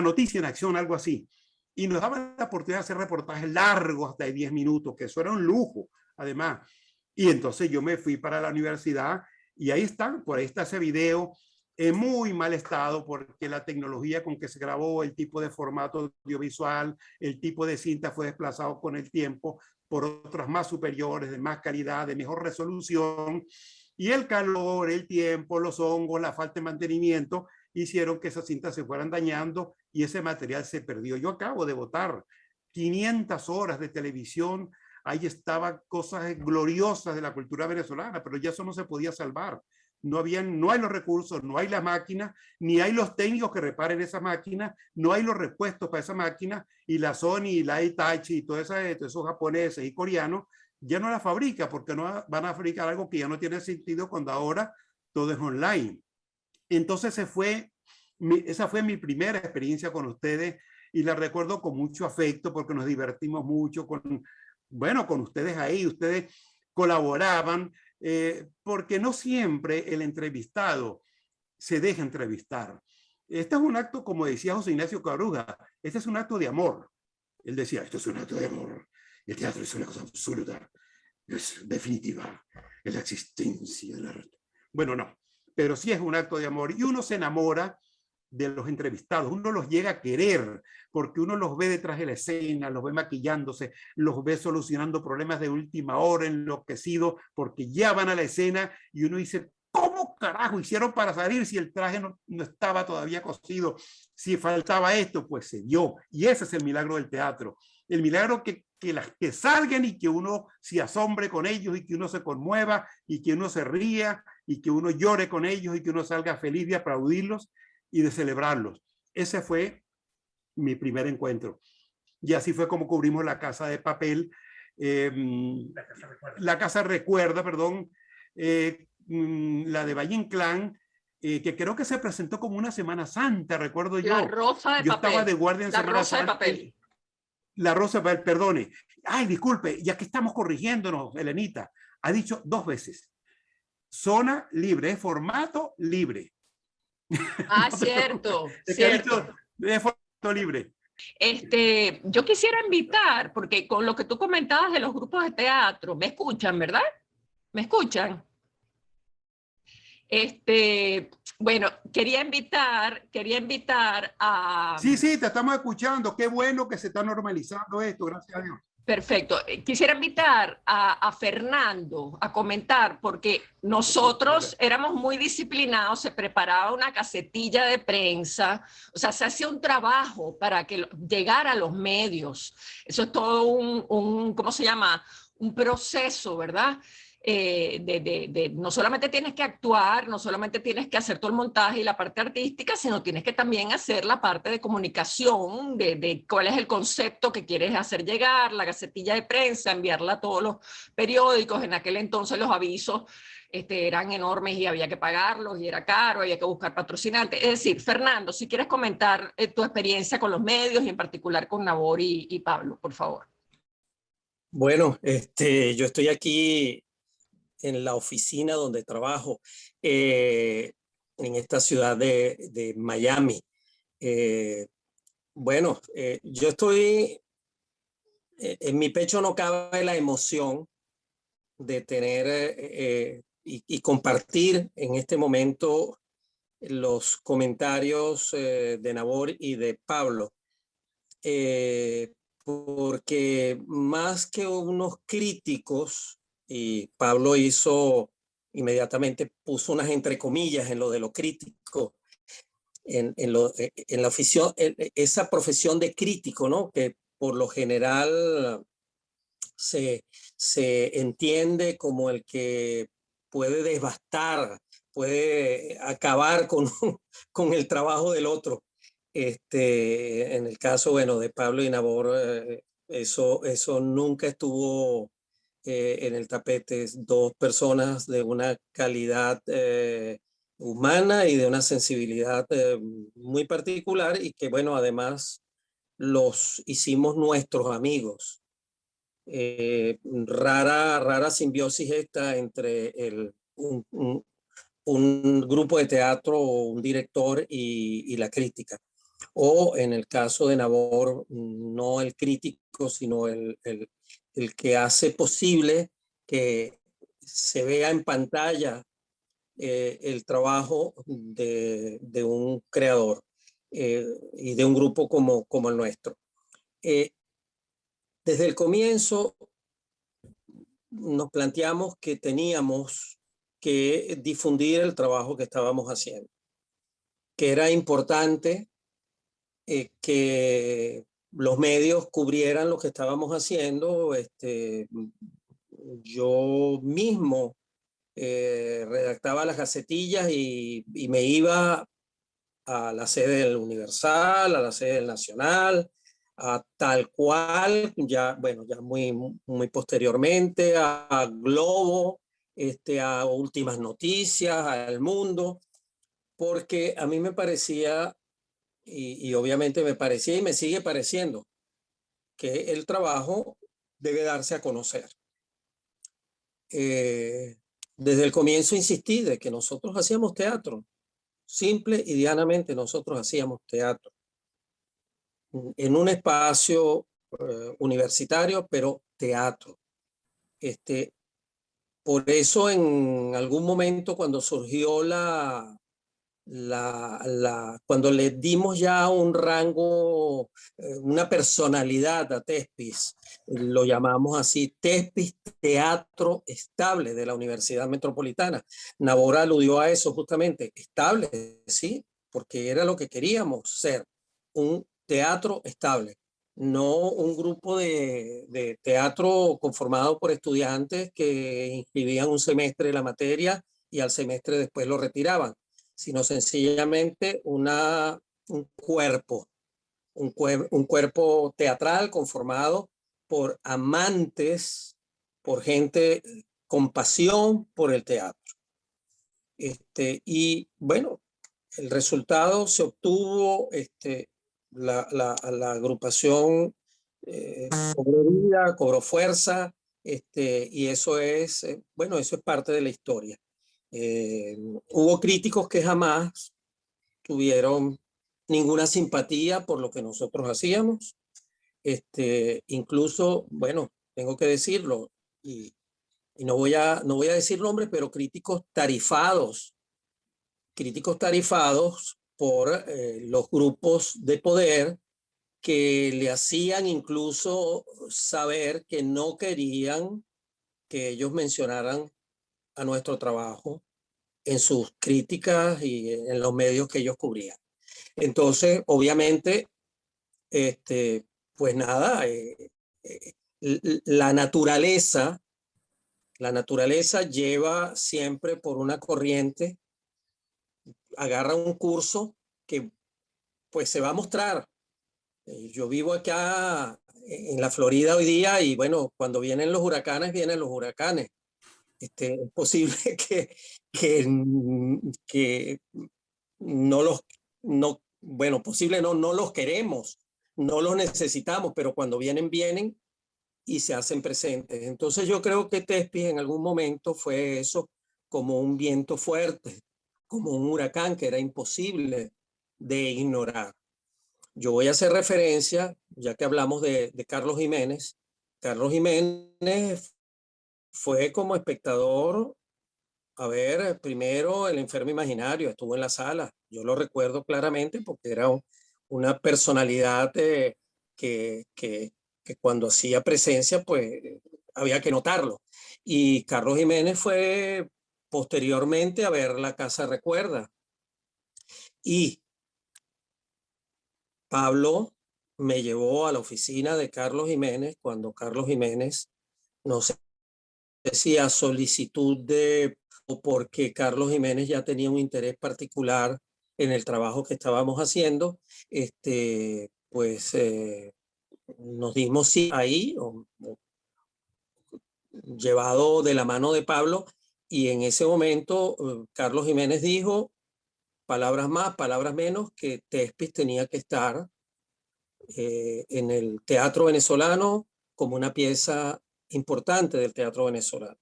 Noticia en Acción, algo así. Y nos daban la oportunidad de hacer reportajes largos, hasta de 10 minutos, que eso era un lujo, además. Y entonces yo me fui para la universidad y ahí están, por ahí está ese video en muy mal estado porque la tecnología con que se grabó, el tipo de formato audiovisual, el tipo de cinta fue desplazado con el tiempo por otras más superiores, de más calidad, de mejor resolución. Y el calor, el tiempo, los hongos, la falta de mantenimiento hicieron que esas cintas se fueran dañando y ese material se perdió. Yo acabo de botar 500 horas de televisión. Ahí estaban cosas gloriosas de la cultura venezolana, pero ya eso no se podía salvar. No hay los recursos, no hay las máquinas, ni hay los técnicos que reparen esa máquina, no hay los repuestos para esa máquina, y la Sony y la Hitachi y todos esos japoneses y coreanos ya no la fabrica porque no van a fabricar algo que ya no tiene sentido cuando ahora todo es online. Entonces esa fue mi primera experiencia con ustedes y la recuerdo con mucho afecto porque nos divertimos mucho con ustedes ahí. Ustedes colaboraban porque no siempre el entrevistado se deja entrevistar. Este es un acto, como decía José Ignacio Caruja, este es un acto de amor. Él decía, esto es un acto de amor. El teatro es una cosa absoluta, es definitiva, es la existencia del arte. Bueno, no, pero sí es un acto de amor y uno se enamora de los entrevistados, uno los llega a querer porque uno los ve detrás de la escena, los ve maquillándose, los ve solucionando problemas de última hora, enloquecidos porque ya van a la escena y uno dice, ¿cómo carajo hicieron para salir si el traje no estaba todavía cosido? Si faltaba esto, pues se dio. Y ese es el milagro del teatro. El milagro que salgan y que uno se asombre con ellos y que uno se conmueva y que uno se ría y que uno llore con ellos y que uno salga feliz de aplaudirlos y de celebrarlos. Ese fue mi primer encuentro. Y así fue como cubrimos La Casa de Papel, La Casa Recuerda, perdón, la de Valle Inclán, que creo que se presentó como una Semana Santa, recuerdo yo. La Rosa de yo Papel. Estaba de guardia en La Semana Rosa Santa. de Papel. La Rosa de Papel, perdone. Ay, disculpe, ya que estamos corrigiéndonos, Elenita, ha dicho 2 veces. Zona libre, formato libre. Ah, no, cierto. Es que ha dicho de formato libre. Yo quisiera invitar, porque con lo que tú comentabas de los grupos de teatro, ¿me escuchan, verdad? ¿Me escuchan? Bueno, quería invitar a... Sí, te estamos escuchando. Qué bueno que se está normalizando esto, gracias a Dios. Perfecto. Quisiera invitar a Fernando a comentar, porque nosotros éramos muy disciplinados, se preparaba una casetilla de prensa, o sea, se hacía un trabajo para que llegara a los medios. Eso es todo ¿cómo se llama? Un proceso, ¿verdad? No solamente tienes que actuar, no solamente tienes que hacer todo el montaje y la parte artística, sino tienes que también hacer la parte de comunicación, de cuál es el concepto que quieres hacer llegar, la gacetilla de prensa, enviarla a todos los periódicos. En aquel entonces los avisos eran enormes y había que pagarlos y era caro, había que buscar patrocinantes. Es decir, Fernando, si quieres comentar tu experiencia con los medios y en particular con Nabor y Pablo, por favor. Bueno, yo estoy aquí en la oficina donde trabajo, en esta ciudad de Miami. Yo estoy, en mi pecho no cabe la emoción de tener y compartir en este momento los comentarios de Nabor y de Pablo, porque más que unos críticos, y Pablo inmediatamente puso unas entre comillas en lo de lo crítico, en la afición, esa profesión de crítico, ¿no? Que por lo general se entiende como el que puede devastar, puede acabar con el trabajo del otro. En el caso, de Pablo y Nabor, eso nunca estuvo en el tapete. 2 personas de una calidad humana y de una sensibilidad muy particular, y que, además los hicimos nuestros amigos. Rara simbiosis esta entre un grupo de teatro, un director y la crítica. O en el caso de Nabor, no el crítico, sino el que hace posible que se vea en pantalla el trabajo de un creador y de un grupo como el nuestro. Desde el comienzo nos planteamos que teníamos que difundir el trabajo que estábamos haciendo, que era importante que los medios cubrieran lo que estábamos haciendo. Yo mismo redactaba las gacetillas y me iba a la sede del Universal, a la sede del Nacional, a tal cual, ya, bueno, ya muy posteriormente, a Globo, a Últimas Noticias, a El Mundo, porque a mí me parecía, y obviamente me parecía y me sigue pareciendo, que el trabajo debe darse a conocer. Desde el comienzo insistí de que nosotros hacíamos teatro, simple y llanamente nosotros hacíamos teatro en un espacio universitario, pero teatro. Por eso en algún momento cuando surgió cuando le dimos ya un rango, una personalidad a Tespis, lo llamamos así, Tespis Teatro Estable de la Universidad Metropolitana. Nabor aludió a eso justamente, estable, sí, porque era lo que queríamos ser, un teatro estable, no un grupo de teatro conformado por estudiantes que inscribían un semestre la materia y al semestre después lo retiraban, sino sencillamente un cuerpo, un cuerpo teatral conformado por amantes, por gente con pasión por el teatro. Y bueno, el resultado se obtuvo, la agrupación cobró vida, cobró fuerza, y eso es, bueno, eso es parte de la historia. Hubo críticos que jamás tuvieron ninguna simpatía por lo que nosotros hacíamos. Incluso, bueno, tengo que decirlo, y no voy a decir nombres, pero críticos tarifados por los grupos de poder que le hacían incluso saber que no querían que ellos mencionaran a nuestro trabajo en sus críticas y en los medios que ellos cubrían. Entonces, obviamente, pues nada, la naturaleza lleva siempre por una corriente, agarra un curso que pues se va a mostrar. Yo vivo acá en la Florida hoy día y bueno, cuando vienen los huracanes, vienen los huracanes. Es posible que no los, no, bueno, posible no los queremos, no los necesitamos, pero cuando vienen, vienen y se hacen presentes. Entonces yo creo que Tespis en algún momento fue eso, como un viento fuerte, como un huracán que era imposible de ignorar. Yo voy a hacer referencia, ya que hablamos de Carlos Jiménez. Carlos Jiménez fue como espectador, a ver, primero El enfermo imaginario, estuvo en la sala. Yo lo recuerdo claramente porque era una personalidad que cuando hacía presencia, pues había que notarlo. Y Carlos Jiménez fue posteriormente a ver La Casa Recuerda. Y Pablo me llevó a la oficina de Carlos Jiménez cuando Carlos Jiménez, no sé si a solicitud o porque Carlos Jiménez ya tenía un interés particular en el trabajo que estábamos haciendo, pues nos dimos sí ahí, llevado de la mano de Pablo, y en ese momento Carlos Jiménez dijo, palabras más, palabras menos, que Tespis tenía que estar en el teatro venezolano como una pieza importante del teatro venezolano.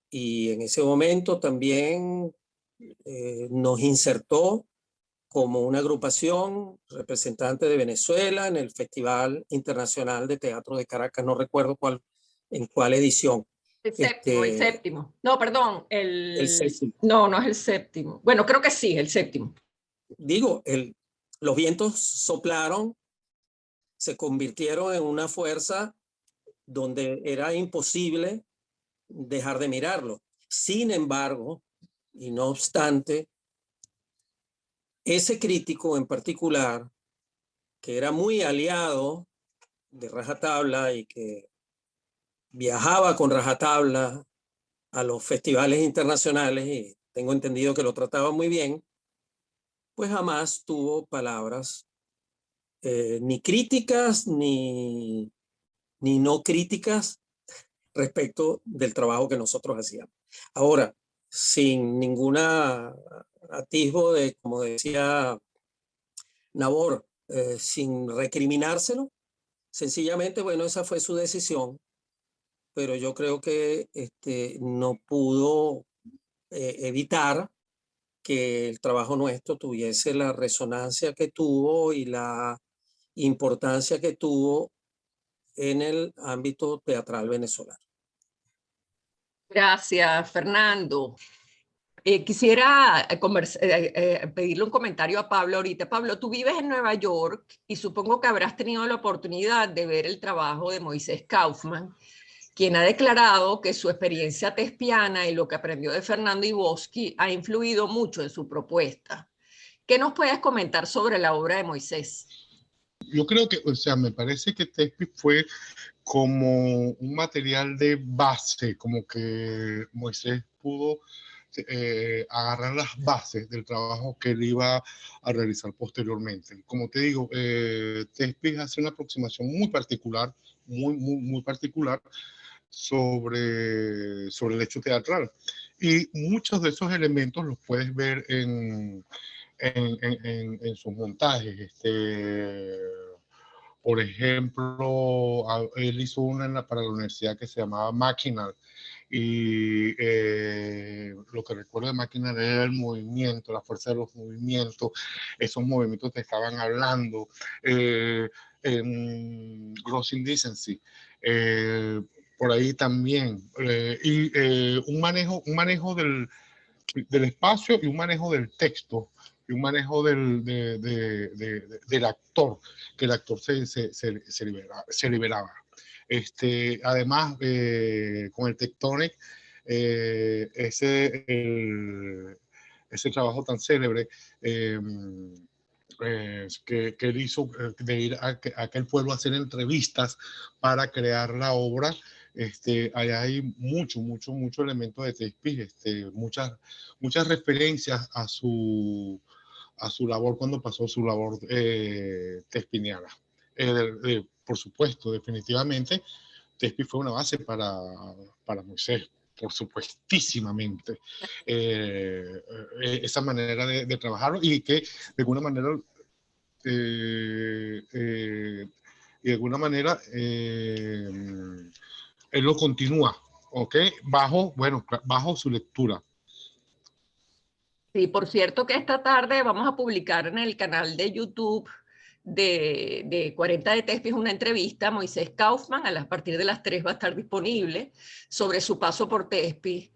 Y en ese momento también nos insertó como una agrupación representante de Venezuela en el Festival Internacional de Teatro de Caracas. No recuerdo en cuál edición. El séptimo. No, perdón. El séptimo. No, no es el séptimo. Bueno, creo que sí, el séptimo. Digo, los vientos soplaron, se convirtieron en una fuerza donde era imposible dejar de mirarlo. Sin embargo, y no obstante, ese crítico en particular, que era muy aliado de rajatabla y que viajaba con rajatabla a los festivales internacionales, y tengo entendido que lo trataba muy bien, pues jamás tuvo palabras ni críticas ni no críticas respecto del trabajo que nosotros hacíamos. Ahora, sin ninguna atisbo de, como decía Nabor, sin recriminárselo, sencillamente, bueno, esa fue su decisión, pero yo creo que no pudo evitar que el trabajo nuestro tuviese la resonancia que tuvo y la importancia que tuvo en el ámbito teatral venezolano. Gracias, Fernando. Quisiera pedirle un comentario a Pablo ahorita. Pablo, tú vives en Nueva York y supongo que habrás tenido la oportunidad de ver el trabajo de Moisés Kaufman, quien ha declarado que su experiencia tespiana y lo que aprendió de Fernando Iwosky ha influido mucho en su propuesta. ¿Qué nos puedes comentar sobre la obra de Moisés? Yo creo que, o sea, me parece que Thespis fue como un material de base, como que Moisés pudo agarrar las bases del trabajo que él iba a realizar posteriormente. Como te digo, Thespis hace una aproximación muy particular, muy particular sobre el hecho teatral. Y muchos de esos elementos los puedes ver en sus montajes. Por ejemplo, él hizo una para la universidad que se llamaba Machinal, y lo que recuerdo de Machinal era el movimiento, la fuerza de los movimientos, esos movimientos que estaban hablando, en Gross Indecency, por ahí también, un manejo del espacio y un manejo del texto y un manejo del actor, que el actor se liberaba. Además, con el Tectonic, ese trabajo tan célebre que él hizo, de ir a aquel pueblo a hacer entrevistas para crear la obra. Allá hay mucho elemento de Thespis, muchas referencias a su labor cuando pasó su labor thespiniana. Por supuesto, definitivamente, Thespis fue una base para Moisés, por supuestísimamente. Esa manera de trabajarlo, y que de alguna manera él lo continúa, ¿ok? Bajo su lectura. Sí, por cierto que esta tarde vamos a publicar en el canal de YouTube de 40 de Thespis una entrevista a Moisés Kaufman. A partir de las 3 va a estar disponible, sobre su paso por Thespis.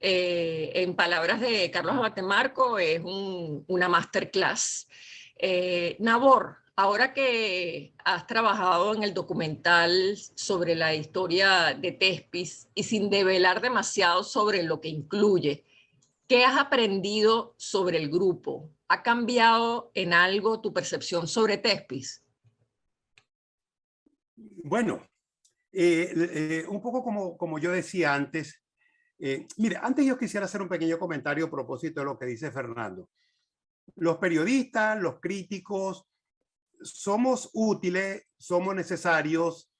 En palabras de Carlos Abatemarco, es una masterclass. Nabor, ahora que has trabajado en el documental sobre la historia de Thespis y sin develar demasiado sobre lo que incluye, ¿qué has aprendido sobre el grupo? ¿Ha cambiado en algo tu percepción sobre Thespis? Bueno, un poco como yo decía antes. Mire, antes yo quisiera hacer un pequeño comentario a propósito de lo que dice Fernando. Los periodistas, los críticos, somos útiles, somos necesarios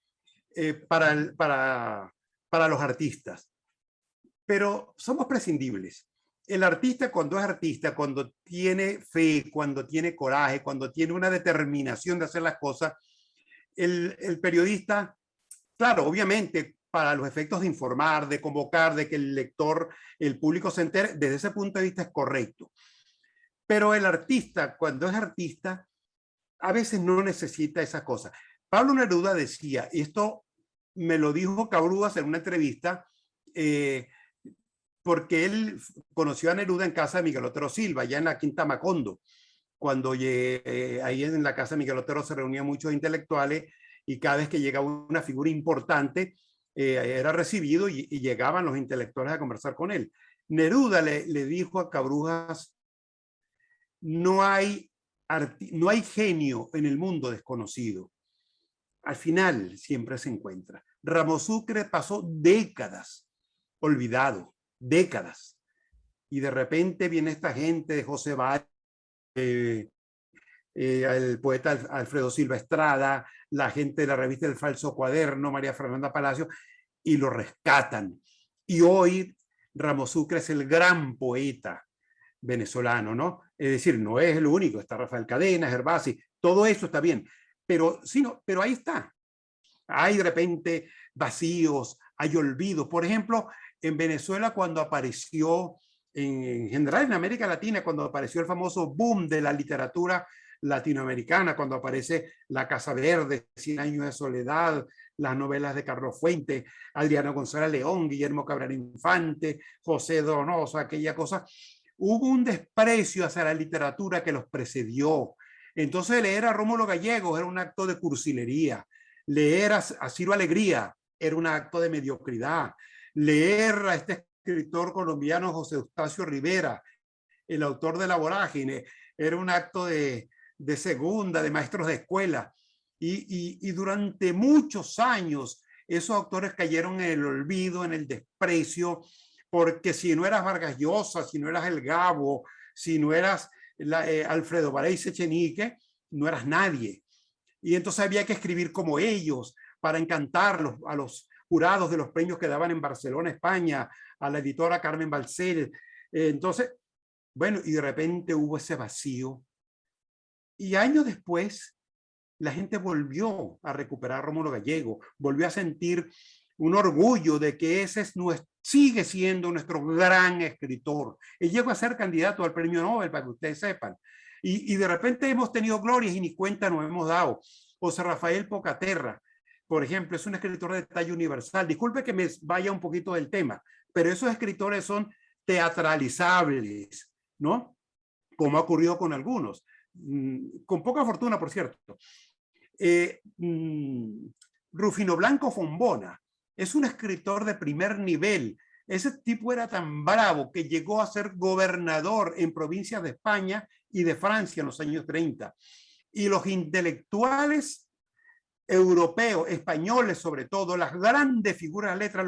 para los artistas, pero somos prescindibles. El artista, cuando es artista, cuando tiene fe, cuando tiene coraje, cuando tiene una determinación de hacer las cosas, el periodista, claro, obviamente, para los efectos de informar, de convocar, de que el lector, el público se entere, desde ese punto de vista es correcto. Pero el artista, cuando es artista, a veces no necesita esas cosas. Pablo Neruda decía, y esto me lo dijo Cabrúas en una entrevista, porque él conoció a Neruda en casa de Miguel Otero Silva, ya en la Quinta Macondo, cuando ahí en la casa de Miguel Otero se reunían muchos intelectuales y cada vez que llegaba una figura importante era recibido y llegaban los intelectuales a conversar con él. Neruda le dijo a Cabrujas, no hay genio en el mundo desconocido. Al final siempre se encuentra. Ramos Sucre pasó décadas olvidado, décadas. Y de repente viene esta gente de José Valle, el poeta Alfredo Silva Estrada, la gente de la revista El Falso Cuaderno, María Fernanda Palacio, y lo rescatan. Y hoy Ramos Sucre es el gran poeta venezolano, ¿no? Es decir, no es el único, está Rafael Cadena, Gervasi, todo eso está bien, pero, sí, no, pero ahí está. Hay de repente vacíos, hay olvidos. Por ejemplo, en Venezuela cuando apareció, en general en América Latina, cuando apareció el famoso boom de la literatura latinoamericana, cuando aparece La Casa Verde, 100 años de soledad, las novelas de Carlos Fuentes, Adriano González León, Guillermo Cabral Infante, José Donoso, aquella cosa, hubo un desprecio hacia la literatura que los precedió. Entonces leer a Rómulo Gallegos era un acto de cursilería, leer a Ciro Alegría era un acto de mediocridad, leer a este escritor colombiano José Eustacio Rivera, el autor de La Vorágine, era un acto de segunda, de maestros de escuela. Y durante muchos años esos autores cayeron en el olvido, en el desprecio, porque si no eras Vargas Llosa, si no eras El Gabo, si no eras Alfredo Varese Echenique, no eras nadie. Y entonces había que escribir como ellos para encantar a los jurados de los premios que daban en Barcelona, España, a la editora Carmen Balcells. Entonces, bueno, y de repente hubo ese vacío. Y años después, la gente volvió a recuperar a Rómulo Gallego, volvió a sentir un orgullo de que ese sigue siendo nuestro gran escritor. Él llegó a ser candidato al premio Nobel, para que ustedes sepan. Y de repente hemos tenido glorias y ni cuenta nos hemos dado. José Rafael Pocaterra, por ejemplo, es un escritor de talla universal. Disculpe que me vaya un poquito del tema, pero esos escritores son teatralizables, ¿no? Como ha ocurrido con algunos. Con poca fortuna, por cierto. Rufino Blanco Fombona es un escritor de primer nivel. Ese tipo era tan bravo que llegó a ser gobernador en provincias de España y de Francia en los años 30. Y los intelectuales europeos, españoles sobre todo, las grandes figuras de letras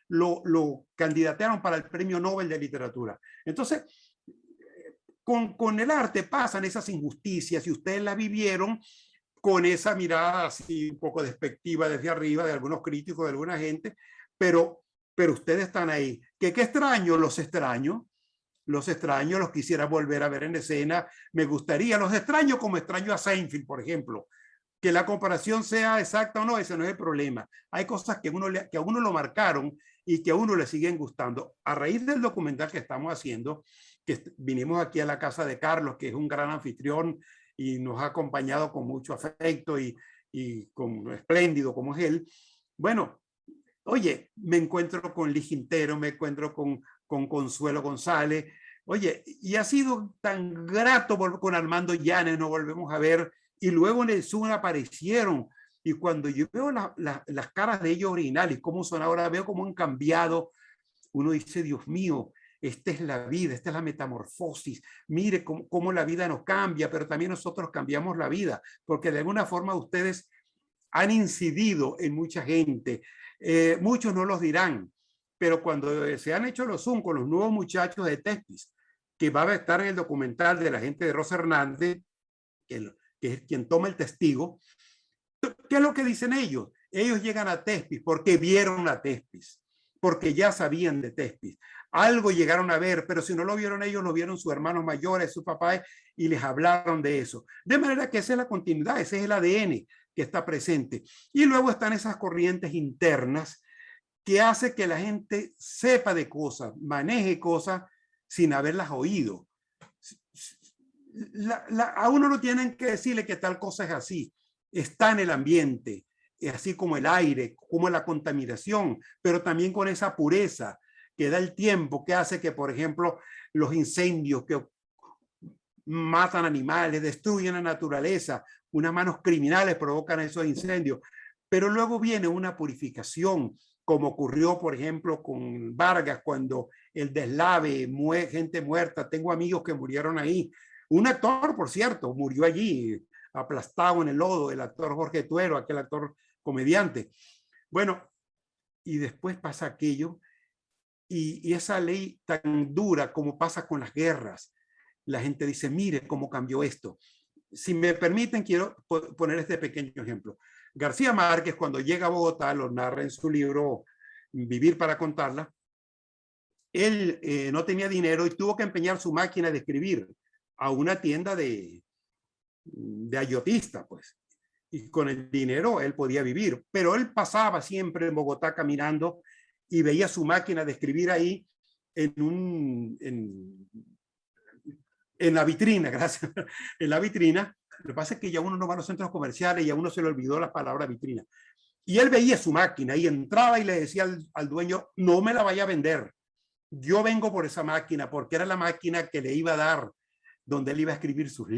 lo candidatearon para el Premio Nobel de Literatura. Entonces, con el arte pasan esas injusticias y ustedes las vivieron con esa mirada así un poco despectiva desde arriba de algunos críticos, de alguna gente, pero ustedes están ahí. ¿Qué extraño? Los extraño, los quisiera volver a ver en escena, me gustaría, los extraño como extraño a Seinfeld, por ejemplo. Que la comparación sea exacta o no, ese no es el problema. Hay cosas que a uno lo marcaron y que a uno le siguen gustando. A raíz del documental que estamos haciendo, que vinimos aquí a la casa de Carlos, que es un gran anfitrión y nos ha acompañado con mucho afecto y con espléndido como es él. Bueno, oye, me encuentro con Liz Quintero, me encuentro con Consuelo González. Oye, y ha sido tan grato con Armando Llanes, nos volvemos a ver. Y luego en el Zoom aparecieron. Y cuando yo veo las caras de ellos originales, cómo son ahora, veo cómo han cambiado. Uno dice, Dios mío, esta es la vida, esta es la metamorfosis. Mire cómo la vida nos cambia, pero también nosotros cambiamos la vida, porque de alguna forma ustedes han incidido en mucha gente. Muchos no los dirán, pero cuando se han hecho los Zoom con los nuevos muchachos de Tespis, que va a estar en el documental de la gente de Rosa Hernández, que es quien toma el testigo, ¿qué es lo que dicen ellos? Ellos llegan a Tespis porque vieron a Tespis, porque ya sabían de Tespis. Algo llegaron a ver, pero si no lo vieron ellos, lo vieron sus hermanos mayores, sus papás, y les hablaron de eso. De manera que esa es la continuidad, ese es el ADN que está presente. Y luego están esas corrientes internas que hace que la gente sepa de cosas, maneje cosas sin haberlas oído. A uno no tienen que decirle que tal cosa es así, está en el ambiente, así como el aire, como la contaminación, pero también con esa pureza que da el tiempo, que hace que, por ejemplo, los incendios que matan animales, destruyen la naturaleza, unas manos criminales provocan esos incendios, pero luego viene una purificación, como ocurrió, por ejemplo, con Vargas, cuando el deslave, gente muerta, tengo amigos que murieron ahí. Un actor, por cierto, murió allí, aplastado en el lodo, el actor Jorge Tuero, aquel actor comediante. Bueno, y después pasa aquello, y esa ley tan dura como pasa con las guerras, la gente dice, mire cómo cambió esto. Si me permiten, quiero poner este pequeño ejemplo. García Márquez, cuando llega a Bogotá, lo narra en su libro Vivir para contarla, él no tenía dinero y tuvo que empeñar su máquina de escribir a una tienda de ayotista, pues. Y con el dinero él podía vivir, pero él pasaba siempre en Bogotá caminando y veía su máquina de escribir ahí en la vitrina, gracias, en la vitrina. Lo que pasa es que ya uno no va a los centros comerciales y a uno se le olvidó la palabra vitrina. Y él veía su máquina y entraba y le decía al dueño, no me la vaya a vender. Yo vengo por esa máquina porque era la máquina que le iba a dar, donde él iba a escribir sus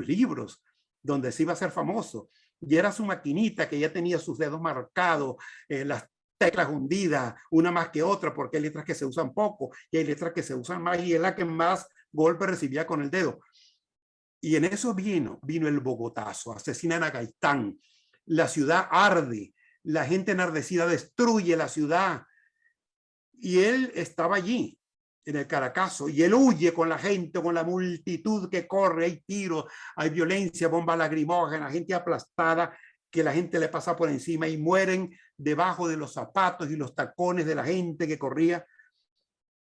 libros, donde se iba a hacer famoso. Y era su maquinita que ya tenía sus dedos marcados, las teclas hundidas, una más que otra, porque hay letras que se usan poco y hay letras que se usan más, y es la que más golpe recibía con el dedo. Y en eso vino el Bogotazo, asesinan a Gaitán, la ciudad arde, la gente enardecida destruye la ciudad, y él estaba allí, en el Caracazo, y él huye con la gente, con la multitud que corre, hay tiros, hay violencia, bombas lacrimógenas, gente aplastada, que la gente le pasa por encima y mueren debajo de los zapatos y los tacones de la gente que corría.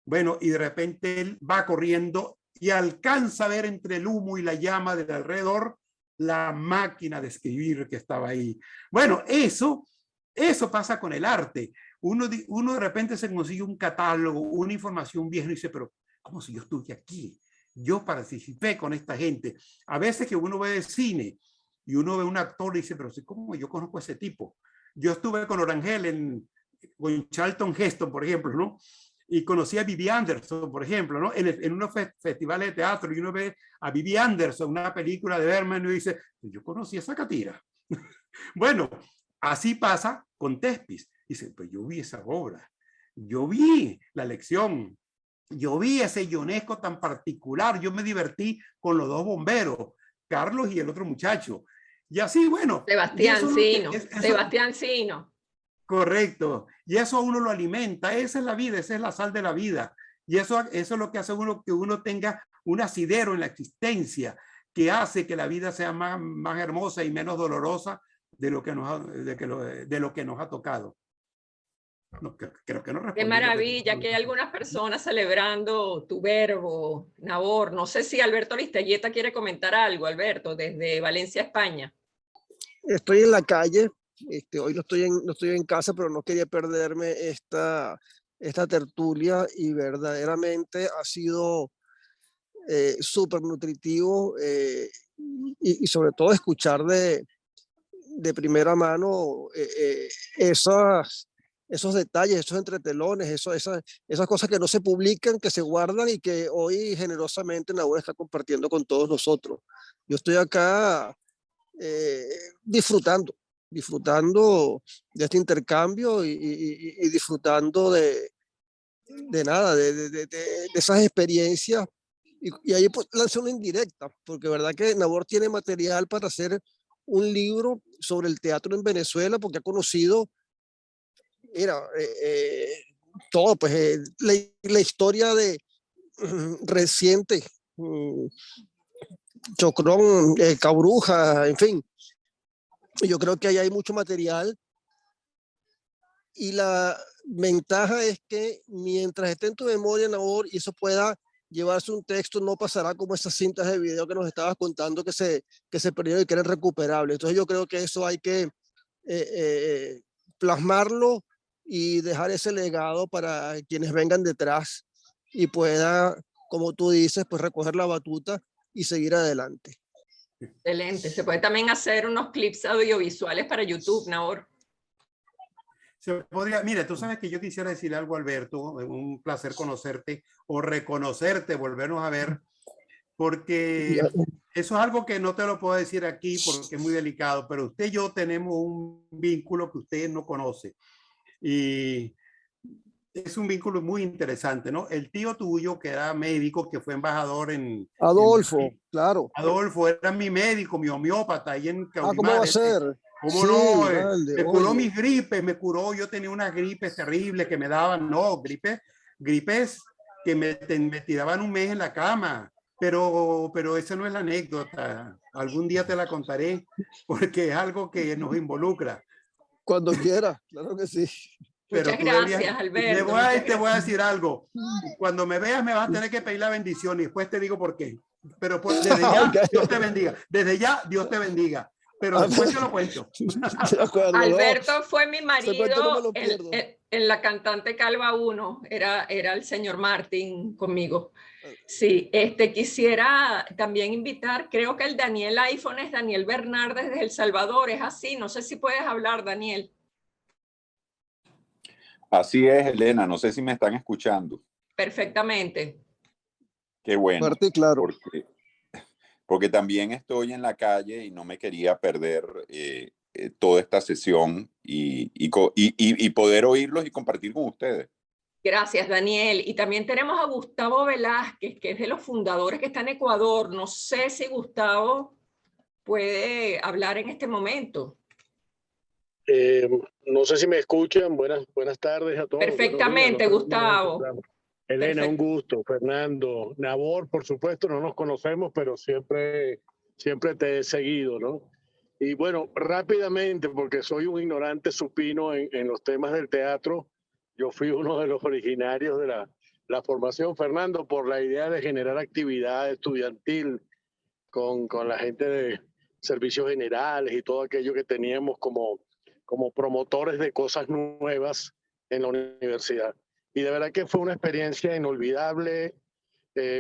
Bueno, y de repente él va corriendo y alcanza a ver entre el humo y la llama del alrededor la máquina de escribir que estaba ahí. Bueno, eso pasa con el arte. Uno de repente se consigue un catálogo, una información vieja y dice, pero ¿cómo si yo estuve aquí? Yo participé con esta gente. A veces que uno ve el cine y uno ve un actor y dice, pero ¿cómo yo conozco a ese tipo? Yo estuve con Orangel con Charlton Heston, por ejemplo, ¿no? Y conocí a Vivi Anderson, por ejemplo, ¿no? En unos festivales de teatro, y uno ve a Vivi Anderson, una película de Bergman, y dice, yo conocí a esa catira. Bueno, así pasa con Thespis. Dice, pues yo vi esa obra, yo vi la lección, yo vi ese Ionesco tan particular, yo me divertí con los dos bomberos, Carlos y el otro muchacho. Y así, bueno. Sebastián Sino. Correcto. Y eso a uno lo alimenta. Esa es la vida, esa es la sal de la vida. Y eso es lo que hace que uno tenga un asidero en la existencia, que hace que la vida sea más hermosa y menos dolorosa de lo que nos ha tocado. No, creo que no respondí. Qué maravilla que hay algunas personas celebrando tu verbo, Nabor. No sé si Alberto Aristelleta quiere comentar algo. Alberto, desde Valencia, España. Estoy en la calle. Hoy no estoy en casa, pero no quería perderme esta tertulia, y verdaderamente ha sido súper nutritivo, y sobre todo escuchar de primera mano esos detalles, esos entretelones, esas cosas que no se publican, que se guardan y que hoy generosamente Nabor está compartiendo con todos nosotros. Yo estoy acá disfrutando de este intercambio y disfrutando de esas experiencias. Y ahí pues lancé una indirecta, porque verdad que Nabor tiene material para hacer un libro sobre el teatro en Venezuela, porque ha conocido, todo, pues la historia reciente, Chocrón, Cabruja, en fin. Yo creo que ahí hay mucho material, y la ventaja es que mientras esté en tu memoria, Nabor, y eso pueda llevarse un texto, no pasará como esas cintas de video que nos estabas contando que se perdieron y que eran recuperables. Entonces yo creo que eso hay que plasmarlo y dejar ese legado para quienes vengan detrás y pueda, como tú dices, pues recoger la batuta y seguir adelante. Excelente. Se puede también hacer unos clips audiovisuales para YouTube, Nahor. Se podría, mira, tú sabes que yo quisiera decir algo, Alberto, un placer conocerte o reconocerte, volvernos a ver, porque eso es algo que no te lo puedo decir aquí porque es muy delicado, pero usted y yo tenemos un vínculo que usted no conoce y es un vínculo muy interesante, ¿no? El tío tuyo, que era médico, que fue embajador en Adolfo, claro. Adolfo, era mi médico, mi homeópata ahí en Ah, ¿cómo va a Caurimar. ser? ¿Cómo Sí, no? grande, Me curó oye. mis gripes, me curó. Yo tenía unas gripes terribles que me daban, no, gripes que me tiraban un mes en la cama. Pero esa no es la anécdota. Algún día te la contaré porque es algo que nos involucra. Cuando quiera, claro que sí. Pero Muchas tú deberías, gracias, Alberto. te voy a decir algo. Cuando me veas me vas a tener que pedir la bendición y después te digo por qué. Pero desde ya, Okay. Dios te bendiga. Desde ya, Dios te bendiga. Pero después te lo cuento. De acuerdo, Alberto fue mi ese cuento no me marido lo pierdo. en la cantante Calva 1, era el señor Martín conmigo. Sí, quisiera también invitar, creo que el Daniel iPhone es Daniel Bernard desde El Salvador, es así, no sé si puedes hablar, Daniel. Así es, Elena, no sé si me están escuchando. Perfectamente. Qué bueno, Fuerte y claro. porque también estoy en la calle y no me quería perder toda esta sesión y poder oírlos y compartir con ustedes. Gracias, Daniel. Y también tenemos a Gustavo Velázquez, que es de los fundadores que está en Ecuador. No sé si Gustavo puede hablar en este momento. No sé si me escuchan. Buenas tardes a todos. Perfectamente, Gustavo. Elena, Perfecto. un gusto. Fernando, Nahor, por supuesto, no nos conocemos, pero siempre te he seguido, ¿no? Y bueno, rápidamente, porque soy un ignorante supino en los temas del teatro, yo fui uno de los originarios de la formación, Fernando, por la idea de generar actividad estudiantil con la gente de servicios generales y todo aquello que teníamos como promotores de cosas nuevas en la universidad. Y de verdad que fue una experiencia inolvidable.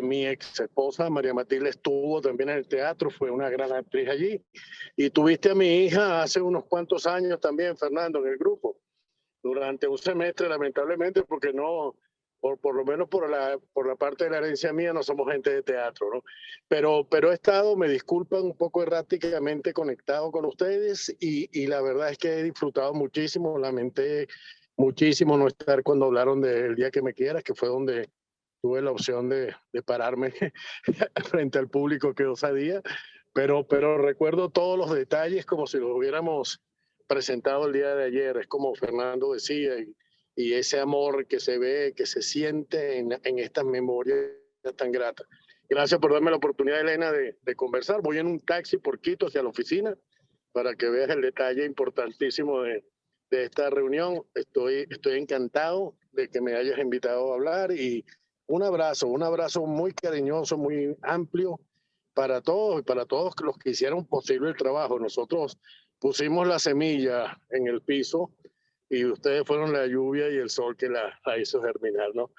Mi ex esposa, María Matilde, estuvo también en el teatro, fue una gran actriz allí. Y tuviste a mi hija hace unos cuantos años también, Fernando, en el grupo, durante un semestre, lamentablemente, porque no, por lo menos por la parte de la herencia mía, no somos gente de teatro, ¿no? Pero he estado, me disculpan, un poco erráticamente conectado con ustedes y la verdad es que he disfrutado muchísimo, lamenté muchísimo no estar cuando hablaron del Día que me quieras, que fue donde tuve la opción de pararme frente al público, qué osadía, pero recuerdo todos los detalles como si los hubiéramos presentado el día de ayer. Es como Fernando decía, y ese amor que se ve, que se siente en estas memorias tan gratas. Gracias por darme la oportunidad, Elena, de conversar. Voy en un taxi por Quito hacia la oficina para que veas el detalle importantísimo de esta reunión. Estoy encantado de que me hayas invitado a hablar y un abrazo muy cariñoso, muy amplio para todos y para todos los que hicieron posible el trabajo. Nosotros pusimos la semilla en el piso y ustedes fueron la lluvia y el sol que la hizo germinar, ¿no?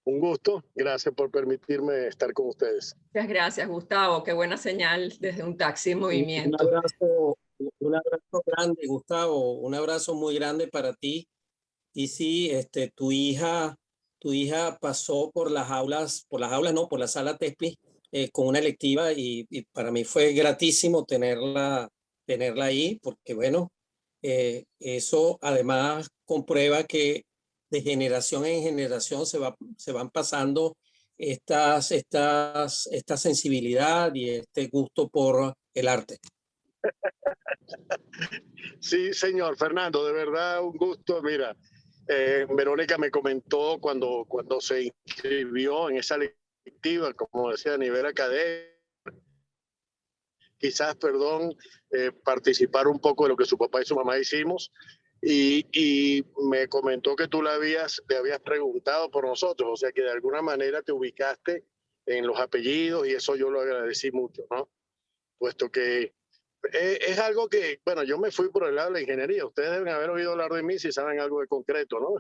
Un gusto, gracias por permitirme estar con ustedes. Muchas gracias, Gustavo. Qué buena señal desde un taxi en movimiento. Un abrazo grande, Gustavo, un abrazo muy grande para ti. Y sí, tu hija pasó por las aulas, no, por la sala TESPI con una electiva y para mí fue gratísimo tenerla ahí, porque bueno, eso además comprueba que de generación en generación se van pasando esta sensibilidad y este gusto por el arte. Sí, señor Fernando, de verdad un gusto. Mira, Verónica me comentó cuando se inscribió en esa electiva, como decía, a nivel académico, quizás, participar un poco de lo que su papá y su mamá hicimos. Y me comentó que tú le habías preguntado por nosotros, o sea que de alguna manera te ubicaste en los apellidos y eso yo lo agradecí mucho, ¿no? Puesto que es algo que, bueno, yo me fui por el lado de la ingeniería. Ustedes deben haber oído hablar de mí si saben algo de concreto, ¿no?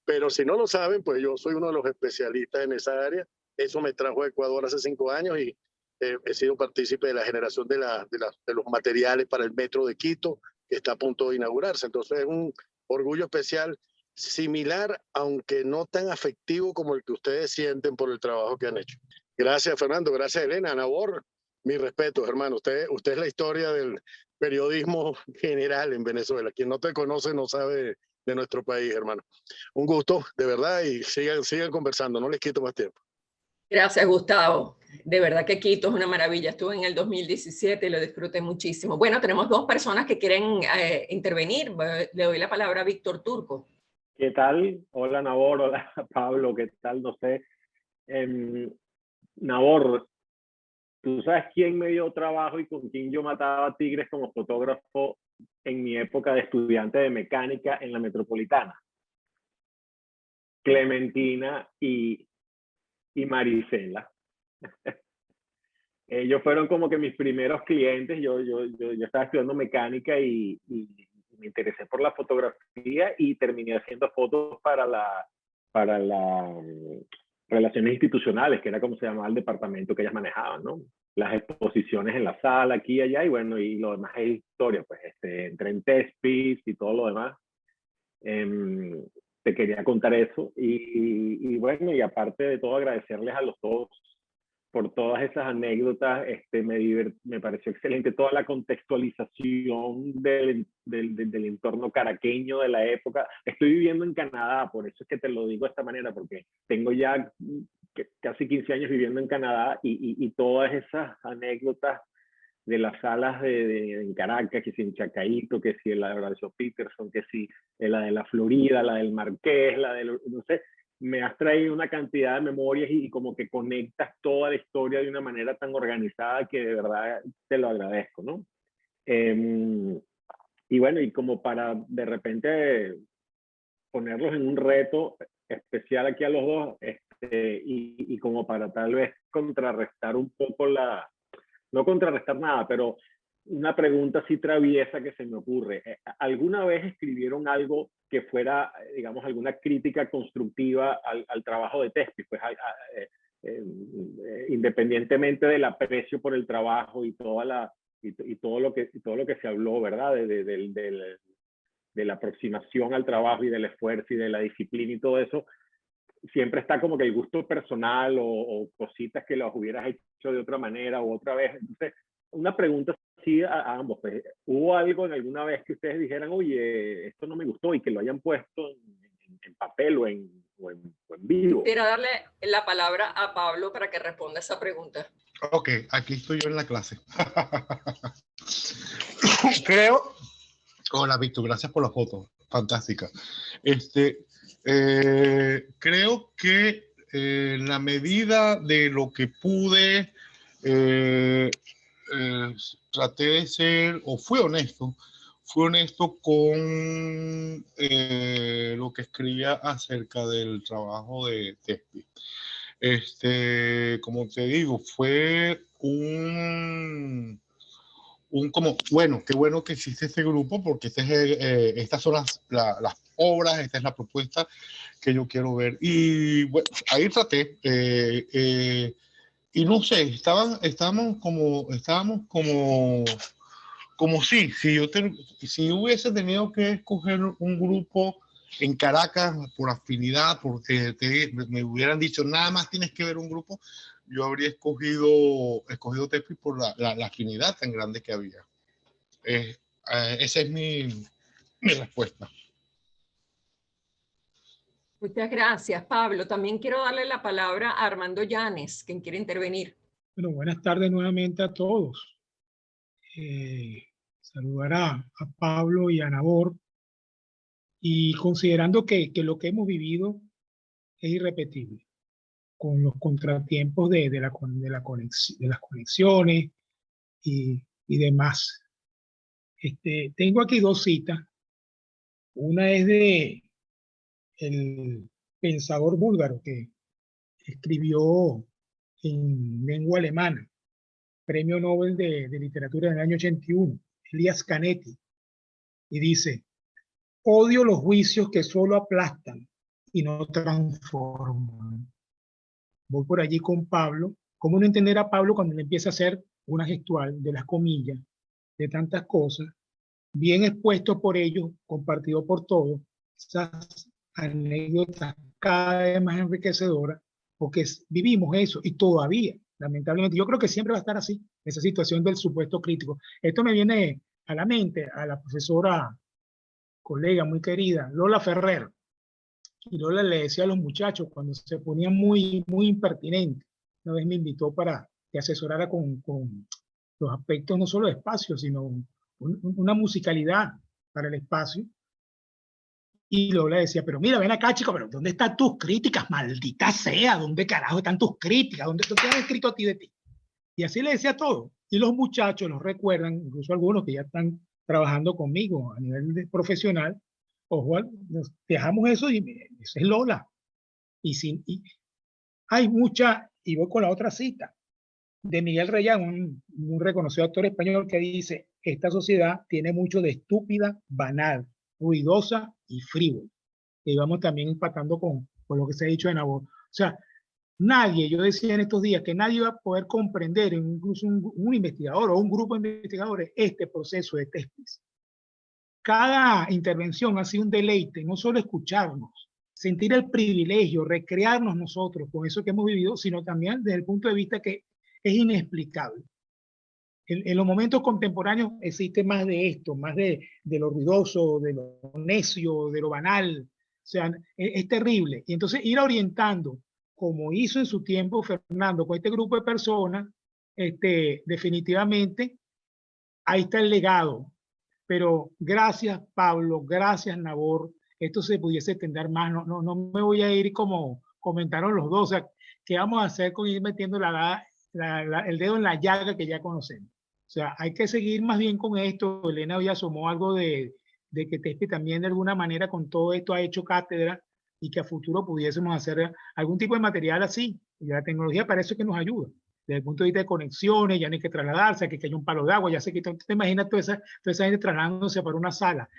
Pero si no lo saben, pues yo soy uno de los especialistas en esa área. Eso me trajo a Ecuador hace 5 años y he sido partícipe de la generación de los materiales para el metro de Quito, que está a punto de inaugurarse. Entonces es un orgullo especial, similar, aunque no tan afectivo como el que ustedes sienten por el trabajo que han hecho. Gracias, Fernando. Gracias, Elena. Nabor, mi respeto, hermano. Usted es la historia del periodismo general en Venezuela. Quien no te conoce no sabe de nuestro país, hermano. Un gusto, de verdad, y sigan conversando. No les quito más tiempo. Gracias, Gustavo. De verdad que Quito es una maravilla. Estuve en el 2017 y lo disfruté muchísimo. Bueno, tenemos 2 personas que quieren intervenir. Le doy la palabra a Víctor Turco. ¿Qué tal? Hola, Nabor. Hola, Pablo. ¿Qué tal? No sé. Nabor, ¿tú sabes quién me dio trabajo y con quién yo mataba tigres como fotógrafo en mi época de estudiante de mecánica en la Metropolitana? Clementina y Marisela. Ellos fueron como que mis primeros clientes. Yo estaba estudiando mecánica y me interesé por la fotografía y terminé haciendo fotos para la relaciones institucionales, que era como se llamaba el departamento que ellas manejaban, ¿no? Las exposiciones en la sala, aquí y allá, y bueno, y lo demás es historia, pues entré en Tespis y todo lo demás. Te quería contar eso y bueno, y aparte de todo agradecerles a los dos por todas esas anécdotas. Me pareció excelente toda la contextualización del entorno caraqueño de la época. Estoy viviendo en Canadá, por eso es que te lo digo de esta manera, porque tengo ya casi 15 años viviendo en Canadá y todas esas anécdotas de las salas en Caracas, que si en Chacaíto, que si la de Horacio Peterson, que si la de la Florida, la del Marqués, la de, no sé, me has traído una cantidad de memorias y como que conectas toda la historia de una manera tan organizada que de verdad te lo agradezco, ¿no? Y bueno, y como para de repente ponerlos en un reto especial aquí a los dos, y como para tal vez contrarrestar un poco no contrarrestar nada, pero una pregunta así traviesa que se me ocurre. ¿Alguna vez escribieron algo que fuera, digamos, alguna crítica constructiva al trabajo de Tespis? Pues independientemente del aprecio por el trabajo y todo lo que se habló, ¿verdad? De la aproximación al trabajo y del esfuerzo y de la disciplina y todo eso, siempre está como que el gusto personal o cositas que las hubieras hecho de otra manera o otra vez. Entonces, una pregunta así a ambos. Pues, ¿hubo algo en alguna vez que ustedes dijeran, oye, esto no me gustó, y que lo hayan puesto en papel o en vivo? Quiero darle la palabra a Pablo para que responda esa pregunta. Ok, aquí estoy yo en la clase. Creo... Hola, Víctor, gracias por la foto. Fantástica. Creo que en la medida de lo que pude, traté de ser, o fui honesto con lo que escribía acerca del trabajo de Tespis. Como te digo, fue como, bueno, qué bueno que existe este grupo, porque estas son las obras, esta es la propuesta que yo quiero ver. Y bueno, ahí traté, y no sé, estábamos como si hubiese tenido que escoger un grupo en Caracas por afinidad, porque me hubieran dicho, nada más tienes que ver un grupo, yo habría escogido Tespis por la afinidad tan grande que había. Esa es mi respuesta. Muchas gracias, Pablo. También quiero darle la palabra a Armando Llanes, quien quiere intervenir. Bueno, buenas tardes nuevamente a todos. Saludar a Pablo y a Nabor, y considerando que lo que hemos vivido es irrepetible, con los contratiempos de las conexiones y demás. Tengo aquí 2 citas. Una es de el pensador búlgaro que escribió en lengua alemana, premio Nobel de Literatura en el año 81, Elias Canetti, y dice: odio los juicios que solo aplastan y no transforman. Voy por allí con Pablo. ¿Cómo no entender a Pablo cuando le empieza a hacer una gestual de las comillas, de tantas cosas, bien expuesto por ellos, compartido por todos, esas anécdotas cada vez más enriquecedoras, porque vivimos eso y todavía, lamentablemente, yo creo que siempre va a estar así, esa situación del supuesto crítico. Esto me viene a la mente a la profesora, colega muy querida, Lola Ferrer. Y Lola le decía a los muchachos cuando se ponían muy impertinentes, una vez me invitó para que asesorara con los aspectos no solo de espacio, sino una musicalidad para el espacio. Y Lola decía: pero mira, ven acá, chico, pero ¿dónde están tus críticas? Maldita sea, ¿dónde carajo están tus críticas? ¿Dónde te han escrito a ti de ti? Y así le decía todo. Y los muchachos los recuerdan, incluso algunos que ya están trabajando conmigo a nivel profesional. Ojo, dejamos eso y eso es Lola. Y hay mucha, y voy con la otra cita, de Miguel Reyán, un reconocido actor español, que dice: esta sociedad tiene mucho de estúpida, banal, ruidosa y frívola. Y vamos también empatando con lo que se ha dicho de Nabor. O sea, nadie, yo decía en estos días que nadie va a poder comprender, incluso un investigador o un grupo de investigadores, este proceso de Thespis. Cada intervención ha sido un deleite, no solo escucharnos, sentir el privilegio, recrearnos nosotros con eso que hemos vivido, sino también desde el punto de vista que es inexplicable. En los momentos contemporáneos existe más de esto, más de lo ruidoso, de lo necio, de lo banal. O sea, es terrible. Y entonces ir orientando, como hizo en su tiempo Fernando con este grupo de personas, definitivamente ahí está el legado. Pero gracias, Pablo, gracias, Nabor, esto se pudiese extender más. No me voy a ir como comentaron los dos. O sea, ¿qué vamos a hacer con ir metiendo el dedo en la llaga que ya conocemos? O sea, hay que seguir más bien con esto. Elena hoy asomó algo de que Thespis también de alguna manera con todo esto ha hecho cátedra, y que a futuro pudiésemos hacer algún tipo de material así. Y la tecnología parece que nos ayuda. Desde el punto de vista de conexiones, ya no hay que trasladarse, que haya un palo de agua, ya sé que te imaginas toda esa gente trasladándose para una sala.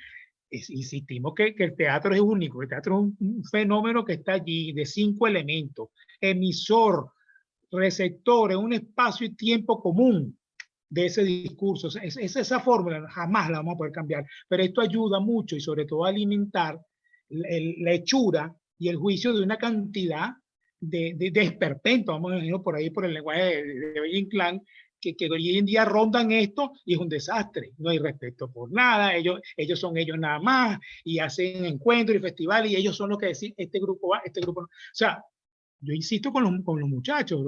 Insistimos que el teatro es único, el teatro es un fenómeno que está allí de 5 elementos: emisor, receptor, es un espacio y tiempo común de ese discurso. Esa fórmula jamás la vamos a poder cambiar, pero esto ayuda mucho y sobre todo a alimentar la hechura y el juicio de una cantidad de esperpentos, vamos a decirlo por ahí, por el lenguaje de Valle Inclán, que hoy en día rondan esto y es un desastre. No hay respeto por nada, ellos son ellos nada más, y hacen encuentros y festivales, y ellos son los que deciden: este grupo va, este grupo no. O sea, yo insisto con los muchachos,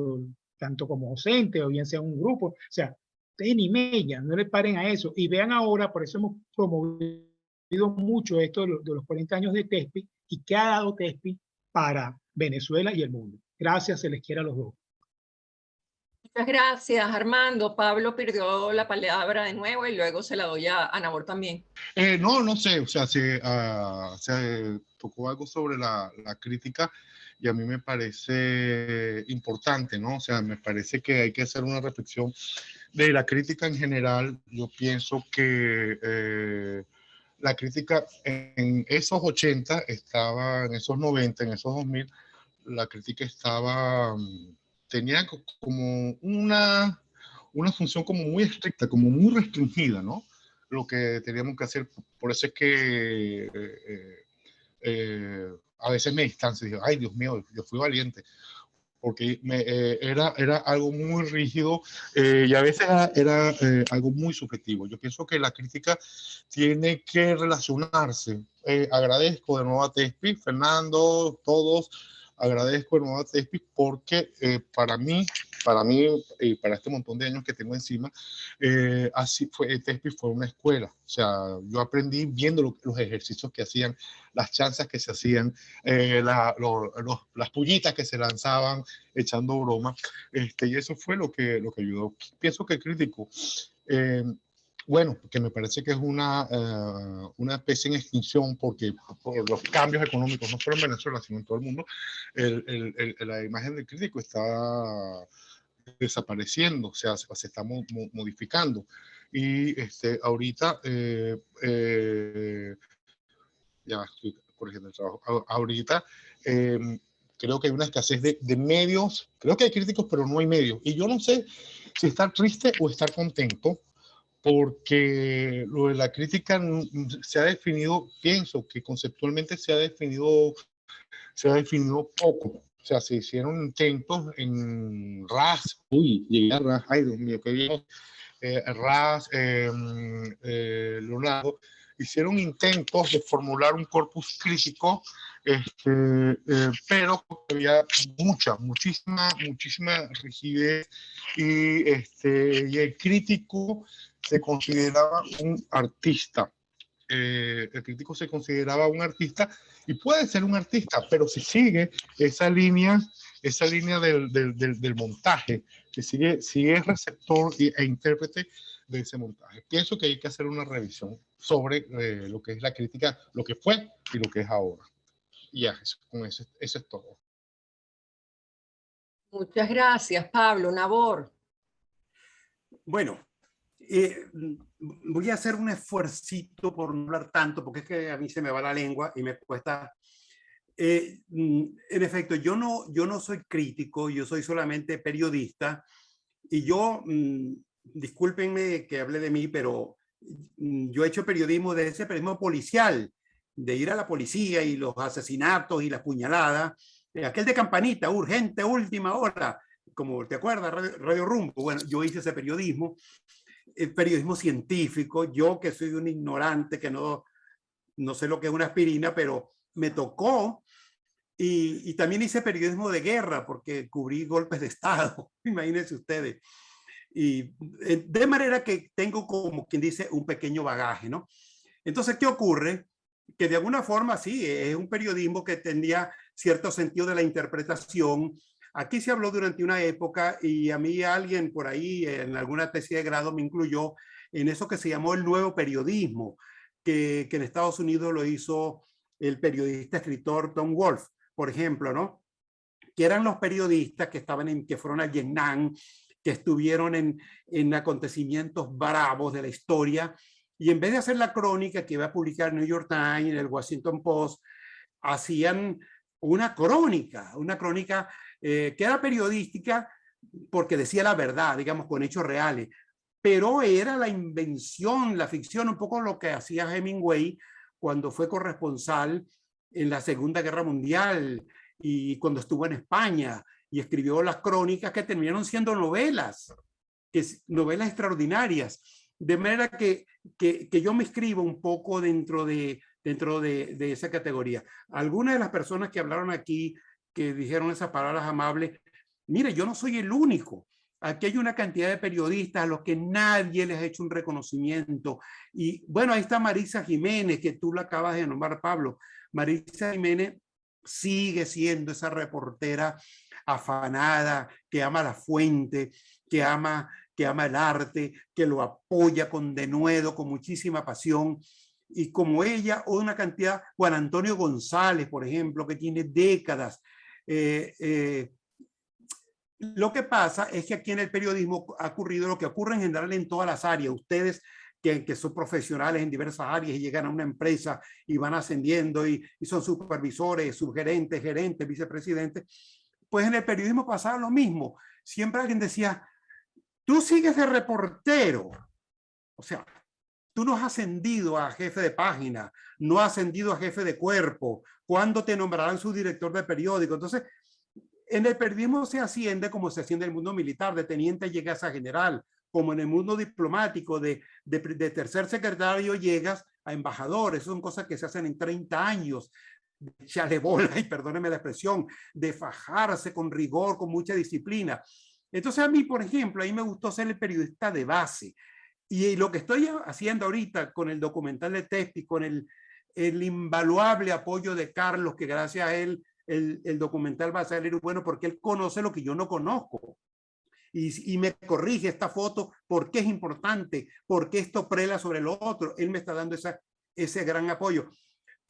tanto como docentes o bien sea un grupo, o sea, ustedes ni media, no le paren a eso. Y vean ahora, por eso hemos promovido mucho esto de los 40 años de Thespis, y qué ha dado Thespis para Venezuela y el mundo. Gracias, se les quiere a los dos. Muchas gracias, Armando. Pablo perdió la palabra de nuevo y luego se la doy a Nabor también. No sé, o sea, se tocó algo sobre la crítica, y a mí me parece importante, ¿no? O sea, me parece que hay que hacer una reflexión de la crítica en general. Yo pienso que la crítica en esos 80 estaba, en esos 90, en esos 2000, la crítica estaba, tenía como una función como muy estricta, como muy restringida, ¿no? Lo que teníamos que hacer. Por eso es que a veces me distancio y digo: ay, Dios mío, yo fui valiente, porque era algo muy rígido, y a veces era algo muy subjetivo. Yo pienso que la crítica tiene que relacionarse. Agradezco de nuevo a Thespis, Fernando, todos, agradezco de nuevo a Thespis, porque para mí y para este montón de años que tengo encima, así fue. Thespis fue una escuela. O sea, yo aprendí viendo los ejercicios que hacían, las chanzas que se hacían, las pullitas que se lanzaban echando broma, y eso fue lo que ayudó. Pienso que el crítico, bueno, que me parece que es una especie en extinción, porque por los cambios económicos, no solo en Venezuela, sino en todo el mundo, la imagen del crítico está desapareciendo, o sea, se está modificando. Y ahorita, ya estoy corrigiendo el trabajo, ahorita creo que hay una escasez de medios, creo que hay críticos, pero no hay medios. Y yo no sé si estar triste o estar contento, porque lo de la crítica se ha definido, pienso que conceptualmente se ha definido poco. O sea, se hicieron intentos en RAS, llegué a RAS, ay Dios mío, qué bien, RAS, Leonardo, hicieron intentos de formular un corpus crítico, pero había muchísima rigidez, y el crítico se consideraba un artista. El crítico se consideraba un artista, y puede ser un artista, pero si sigue esa línea del montaje, que sigue receptor e intérprete de ese montaje. Pienso que hay que hacer una revisión sobre lo que es la crítica, lo que fue y lo que es ahora. Y ya, eso es todo. Muchas gracias, Pablo. Nabor. Bueno, voy a hacer un esfuercito por no hablar tanto, porque es que a mí se me va la lengua y me cuesta. En efecto, yo no soy crítico, yo soy solamente periodista, y yo, discúlpenme que hable de mí, pero yo he hecho periodismo de ese periodismo policial, de ir a la policía y los asesinatos y las puñaladas, aquel de campanita, urgente, última hora, como te acuerdas, Radio Rumbo. Bueno, yo hice ese periodismo, periodismo científico, yo que soy un ignorante, que no sé lo que es una aspirina, pero me tocó. Y también hice periodismo de guerra, porque cubrí golpes de Estado, imagínense ustedes. Y de manera que tengo, como quien dice, un pequeño bagaje, ¿no? Entonces, ¿qué ocurre? Que de alguna forma sí, es un periodismo que tenía cierto sentido de la interpretación. Aquí se habló durante una época, y a mí alguien por ahí en alguna tesis de grado me incluyó en eso que se llamó el nuevo periodismo, que en Estados Unidos lo hizo el periodista escritor Tom Wolfe, por ejemplo, ¿no? Que eran los periodistas que que fueron a Vietnam, que estuvieron en acontecimientos bravos de la historia, y en vez de hacer la crónica que iba a publicar el New York Times, el Washington Post, hacían una crónica que era periodística porque decía la verdad, digamos, con hechos reales, pero era la invención, la ficción, un poco lo que hacía Hemingway cuando fue corresponsal en la Segunda Guerra Mundial y cuando estuvo en España y escribió las crónicas que terminaron siendo novelas, novelas extraordinarias. De manera que yo me inscribo un poco dentro de esa categoría. Algunas de las personas que hablaron aquí, que dijeron esas palabras amables, mire, yo no soy el único. Aquí hay una cantidad de periodistas a los que nadie les ha hecho un reconocimiento. Y bueno, ahí está Marisa Jiménez, que tú la acabas de nombrar, Pablo. Marisa Jiménez sigue siendo esa reportera afanada, que ama la fuente, que ama el arte, que lo apoya con denuedo, con muchísima pasión. Y como ella, una cantidad, Juan Antonio González, por ejemplo, que tiene décadas. Lo que pasa es que aquí en el periodismo ha ocurrido lo que ocurre en general en todas las áreas. Ustedes que son profesionales en diversas áreas y llegan a una empresa y van ascendiendo y son supervisores, subgerentes, gerentes, vicepresidentes, pues en el periodismo pasaba lo mismo. Siempre alguien decía, tú sigues de reportero, o sea, tú no has ascendido a jefe de página, no has ascendido a jefe de cuerpo, ¿cuándo te nombrarán su director de periódico? Entonces, en el periodismo se asciende como se asciende en el mundo militar, de teniente llegas a general, como en el mundo diplomático, de tercer secretario llegas a embajador. Esas son cosas que se hacen en 30 años, de echarle bola, y perdóneme la expresión, de fajarse con rigor, con mucha disciplina. Entonces a mí, por ejemplo, a mí me gustó ser el periodista de base. Y lo que estoy haciendo ahorita con el documental de Tespi, con el invaluable apoyo de Carlos, que gracias a él el documental va a salir bueno, porque él conoce lo que yo no conozco. Y me corrige esta foto, por qué es importante, por qué esto prela sobre lo otro. Él me está dando ese gran apoyo.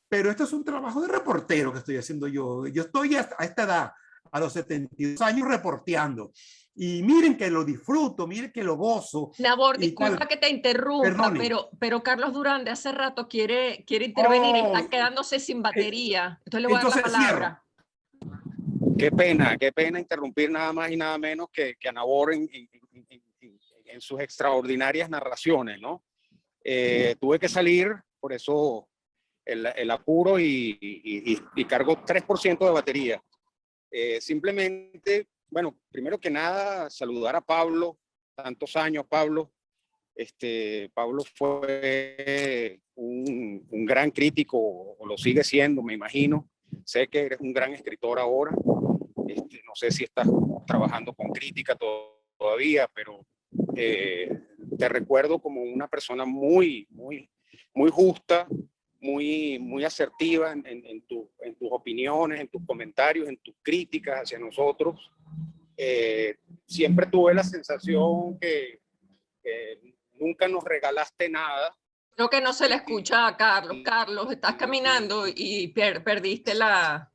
Pero esto es un trabajo de reportero que estoy haciendo yo. Yo estoy a esta edad, a los 72 años reporteando. Y miren que lo disfruto, miren que lo gozo. Nabor, disculpa que te interrumpa, pero Carlos Durán de hace rato quiere intervenir y está quedándose sin batería. Entonces le voy a dar la palabra. Qué pena interrumpir nada más y nada menos que a Nabor en sus extraordinarias narraciones, ¿no? Tuve que salir, por eso el apuro y cargo 3% de batería. Simplemente, bueno, primero que nada, saludar a Pablo, tantos años, Pablo. Pablo fue un gran crítico, o lo sigue siendo, me imagino. Sé que eres un gran escritor ahora. No sé si estás trabajando con crítica todavía, pero te recuerdo como una persona muy justa, muy asertiva en tus opiniones, en tus comentarios, en tus críticas hacia nosotros. Siempre tuve la sensación que nunca nos regalaste nada. Creo que no se le escucha a Carlos. Carlos, estás caminando y perdiste la...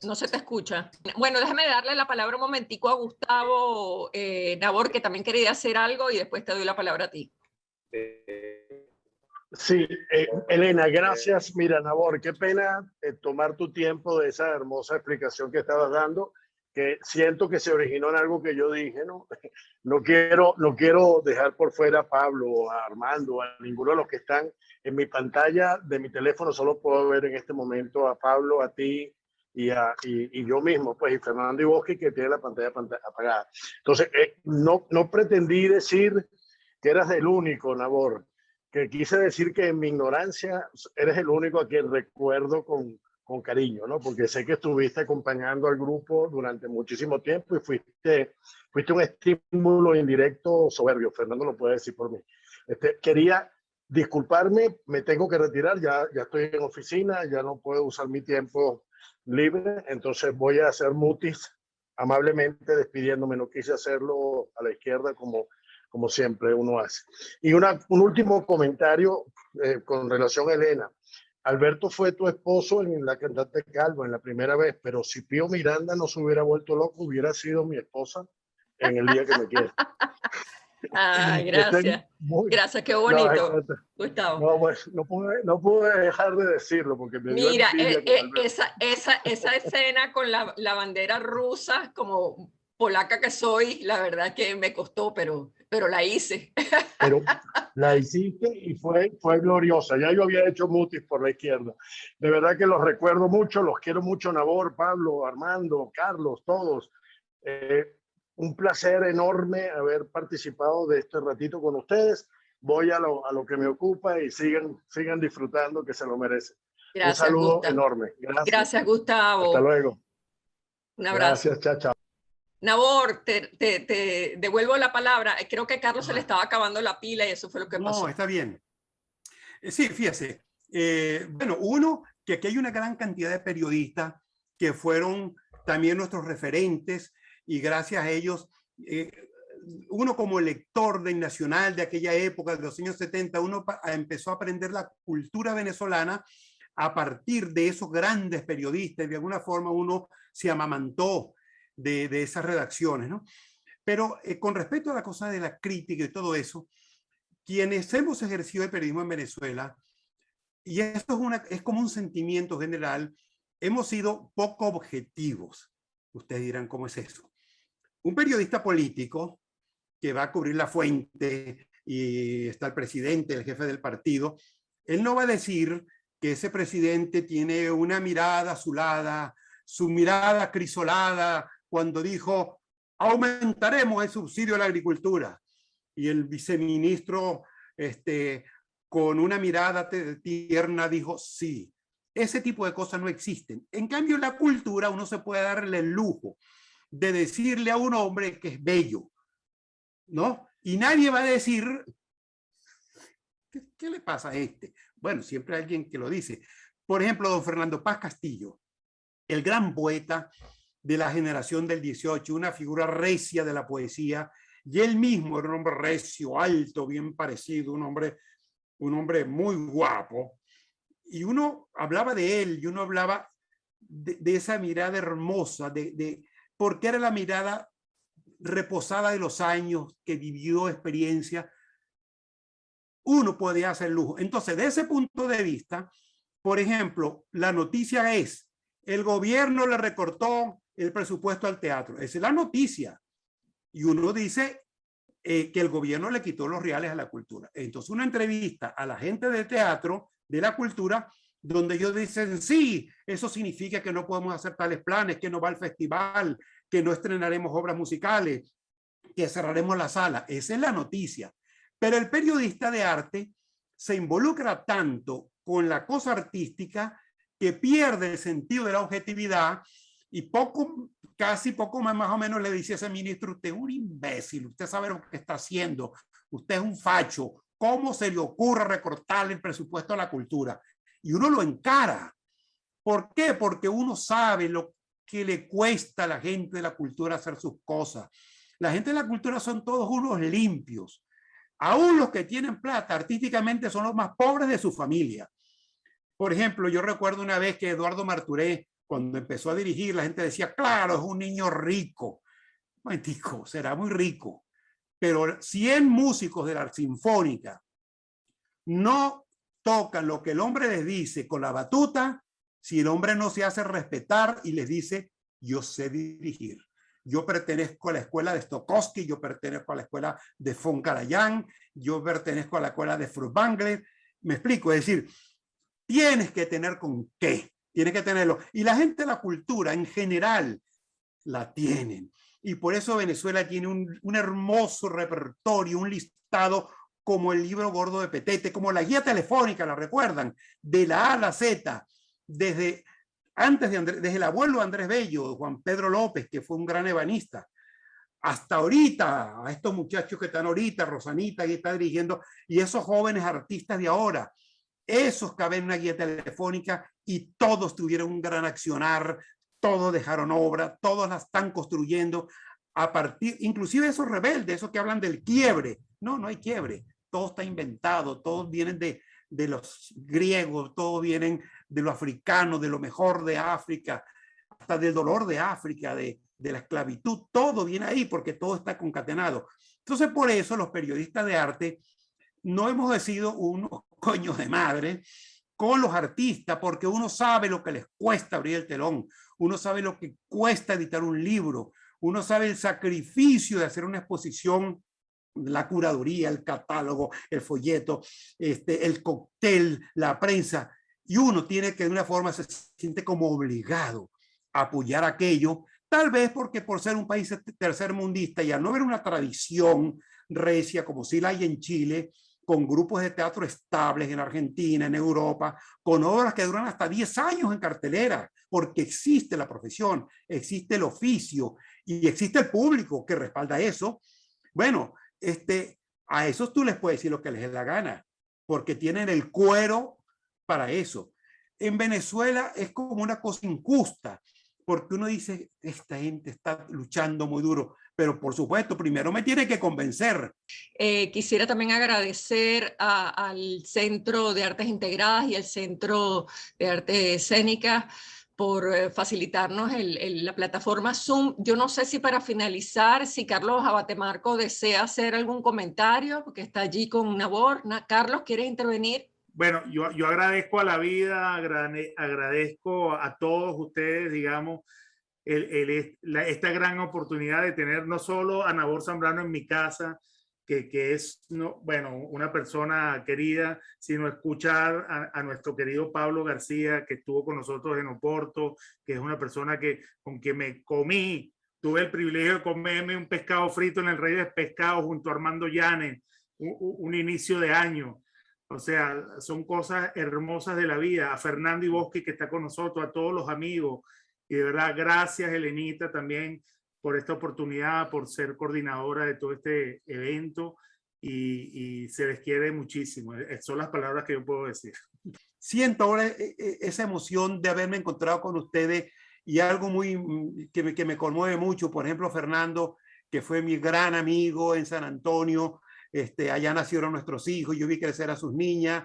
No se te escucha. Bueno, déjame darle la palabra un momentico a Gustavo Nabor, que también quería hacer algo, y después te doy la palabra a ti. Sí, Elena, gracias. Mira, Nabor, qué pena tomar tu tiempo de esa hermosa explicación que estabas dando, que siento que se originó en algo que yo dije, ¿no? No quiero dejar por fuera a Pablo, a Armando, a ninguno de los que están en mi pantalla de mi teléfono. Solo puedo ver en este momento a Pablo, a ti, y yo mismo, pues, y Fernando y Bosque, que tiene la pantalla apagada. Entonces, no pretendí decir que eras el único, Nabor, que quise decir que en mi ignorancia eres el único a quien recuerdo con cariño, ¿no? Porque sé que estuviste acompañando al grupo durante muchísimo tiempo y fuiste un estímulo indirecto soberbio. Fernando lo puede decir por mí. Quería disculparme, me tengo que retirar, ya estoy en oficina, ya no puedo usar mi tiempo libre, entonces voy a hacer mutis amablemente despidiéndome. No quise hacerlo a la izquierda como siempre uno hace. Y un último comentario con relación a Elena. Alberto fue tu esposo en La Cantante Calva en la primera vez, pero si Pío Miranda no se hubiera vuelto loco, hubiera sido mi esposa en El Día que me quiera. Ay, gracias. Gracias, qué bonito, Gustavo. No, pues, no pude dejar de decirlo porque me dio envidia con esa escena con la bandera rusa, como polaca que soy, la verdad que me costó, pero la hice. Pero la hiciste y fue gloriosa. Ya yo había hecho mutis por la izquierda. De verdad que los recuerdo mucho, los quiero mucho, Nabor, Pablo, Armando, Carlos, todos. Un placer enorme haber participado de este ratito con ustedes. Voy a lo que me ocupa y sigan disfrutando, que se lo merecen. Gracias, un saludo Gustavo. enorme. Gracias, Gustavo. Hasta luego. Un abrazo. Gracias, chao. Nabor, te devuelvo la palabra. Creo que a Carlos se le estaba acabando la pila y eso fue lo que pasó. No, está bien. Sí, fíjese. Bueno, uno, que aquí hay una gran cantidad de periodistas que fueron también nuestros referentes, y gracias a ellos, uno como lector del Nacional de aquella época, de los años 70, uno empezó a aprender la cultura venezolana a partir de esos grandes periodistas. De alguna forma uno se amamantó de esas redacciones, ¿no? Pero con respecto a la cosa de la crítica y todo eso, quienes hemos ejercido el periodismo en Venezuela, y esto es como un sentimiento general, hemos sido poco objetivos. Ustedes dirán, ¿cómo es eso? Un periodista político que va a cubrir la fuente y está el presidente, el jefe del partido, él no va a decir que ese presidente tiene una mirada azulada, su mirada crisolada, cuando dijo, aumentaremos el subsidio a la agricultura. Y el viceministro, con una mirada tierna, dijo, sí. Ese tipo de cosas no existen. En cambio, en la cultura uno se puede darle el lujo de decirle a un hombre que es bello, ¿no? Y nadie va a decir, ¿qué le pasa a este? Bueno, siempre hay alguien que lo dice. Por ejemplo, don Fernando Paz Castillo, el gran poeta de la generación del 18, una figura recia de la poesía, y él mismo era un hombre recio, alto, bien parecido, un hombre muy guapo, y uno hablaba de él, y uno hablaba de esa mirada hermosa, porque era la mirada reposada de los años que vivió experiencia, uno podía hacer lujo. Entonces, de ese punto de vista, por ejemplo, la noticia es, el gobierno le recortó el presupuesto al teatro. Esa es la noticia. Y uno dice que el gobierno le quitó los reales a la cultura. Entonces, una entrevista a la gente de teatro, de la cultura, donde ellos dicen, sí, eso significa que no podemos hacer tales planes, que no va al festival, que no estrenaremos obras musicales, que cerraremos la sala. Esa es la noticia. Pero el periodista de arte se involucra tanto con la cosa artística que pierde el sentido de la objetividad y casi poco más o menos le dice a ese ministro, usted es un imbécil, usted sabe lo que está haciendo, usted es un facho, ¿cómo se le ocurre recortarle el presupuesto a la cultura? Y uno lo encara. ¿Por qué? Porque uno sabe lo que le cuesta a la gente de la cultura hacer sus cosas. La gente de la cultura son todos unos limpios. Aún los que tienen plata artísticamente son los más pobres de su familia. Por ejemplo, yo recuerdo una vez que Eduardo Marturé, cuando empezó a dirigir, la gente decía, claro, es un niño rico. Momentico, será muy rico. Pero 100 músicos de la Sinfónica no tocan lo que el hombre les dice con la batuta si el hombre no se hace respetar y les dice, yo sé dirigir. Yo pertenezco a la escuela de Stokowski, yo pertenezco a la escuela de von Karajan, yo pertenezco a la escuela de Furtwängler. Me explico, es decir, tienes que tener con qué, tienes que tenerlo. Y la gente de la cultura en general la tienen. Y por eso Venezuela tiene un hermoso repertorio, un listado como el libro gordo de Petete, como la guía telefónica, ¿la recuerdan? De la A a la Z, desde el abuelo Andrés Bello, Juan Pedro López, que fue un gran ebanista, hasta ahorita, a estos muchachos que están ahorita, Rosanita, que está dirigiendo, y esos jóvenes artistas de ahora, esos caben en una guía telefónica y todos tuvieron un gran accionar, todos dejaron obra, todos la están construyendo a partir, inclusive esos rebeldes, esos que hablan del quiebre. No, no hay quiebre, todo está inventado, todos vienen de los griegos, todos vienen de lo africano, de lo mejor de África, hasta del dolor de África, de la esclavitud, todo viene ahí porque todo está concatenado. Entonces, por eso los periodistas de arte no hemos sido unos coños de madre con los artistas, porque uno sabe lo que les cuesta abrir el telón, uno sabe lo que cuesta editar un libro, uno sabe el sacrificio de hacer una exposición, la curaduría, el catálogo, el folleto, el cóctel, la prensa, y uno tiene que de una forma se siente como obligado a apoyar aquello, tal vez porque por ser un país tercermundista y al no haber una tradición recia como si la hay en Chile, con grupos de teatro estables en Argentina, en Europa, con obras que duran hasta 10 años en cartelera, porque existe la profesión, existe el oficio y existe el público que respalda eso. Bueno, a esos tú les puedes decir lo que les dé la gana, porque tienen el cuero para eso. En Venezuela es como una cosa injusta, porque uno dice, esta gente está luchando muy duro, pero por supuesto, primero me tiene que convencer. Quisiera también agradecer al Centro de Artes Integradas y al Centro de Artes Escénicas por facilitarnos la plataforma Zoom. Yo no sé si para finalizar, si Carlos Abatemarco desea hacer algún comentario, porque está allí con Nabor. Carlos, ¿quieres intervenir? Bueno, yo agradezco a la vida, agradezco a todos ustedes, digamos, esta gran oportunidad de tener no solo a Nabor Zambrano en mi casa, que es bueno, una persona querida, sino escuchar a nuestro querido Pablo García, que estuvo con nosotros en Oporto, que es una persona con quien tuve el privilegio de comerme un pescado frito en el Rey de Pescado junto a Armando Llanes, un inicio de año. O sea, son cosas hermosas de la vida. A Fernando Iboski, que está con nosotros, a todos los amigos. Y de verdad, gracias, Helenita, también por esta oportunidad, por ser coordinadora de todo este evento. Y se les quiere muchísimo. Son las palabras que yo puedo decir. Siento ahora esa emoción de haberme encontrado con ustedes y algo que me conmueve mucho. Por ejemplo, Fernando, que fue mi gran amigo en San Antonio. Allá nacieron nuestros hijos, yo vi crecer a sus niñas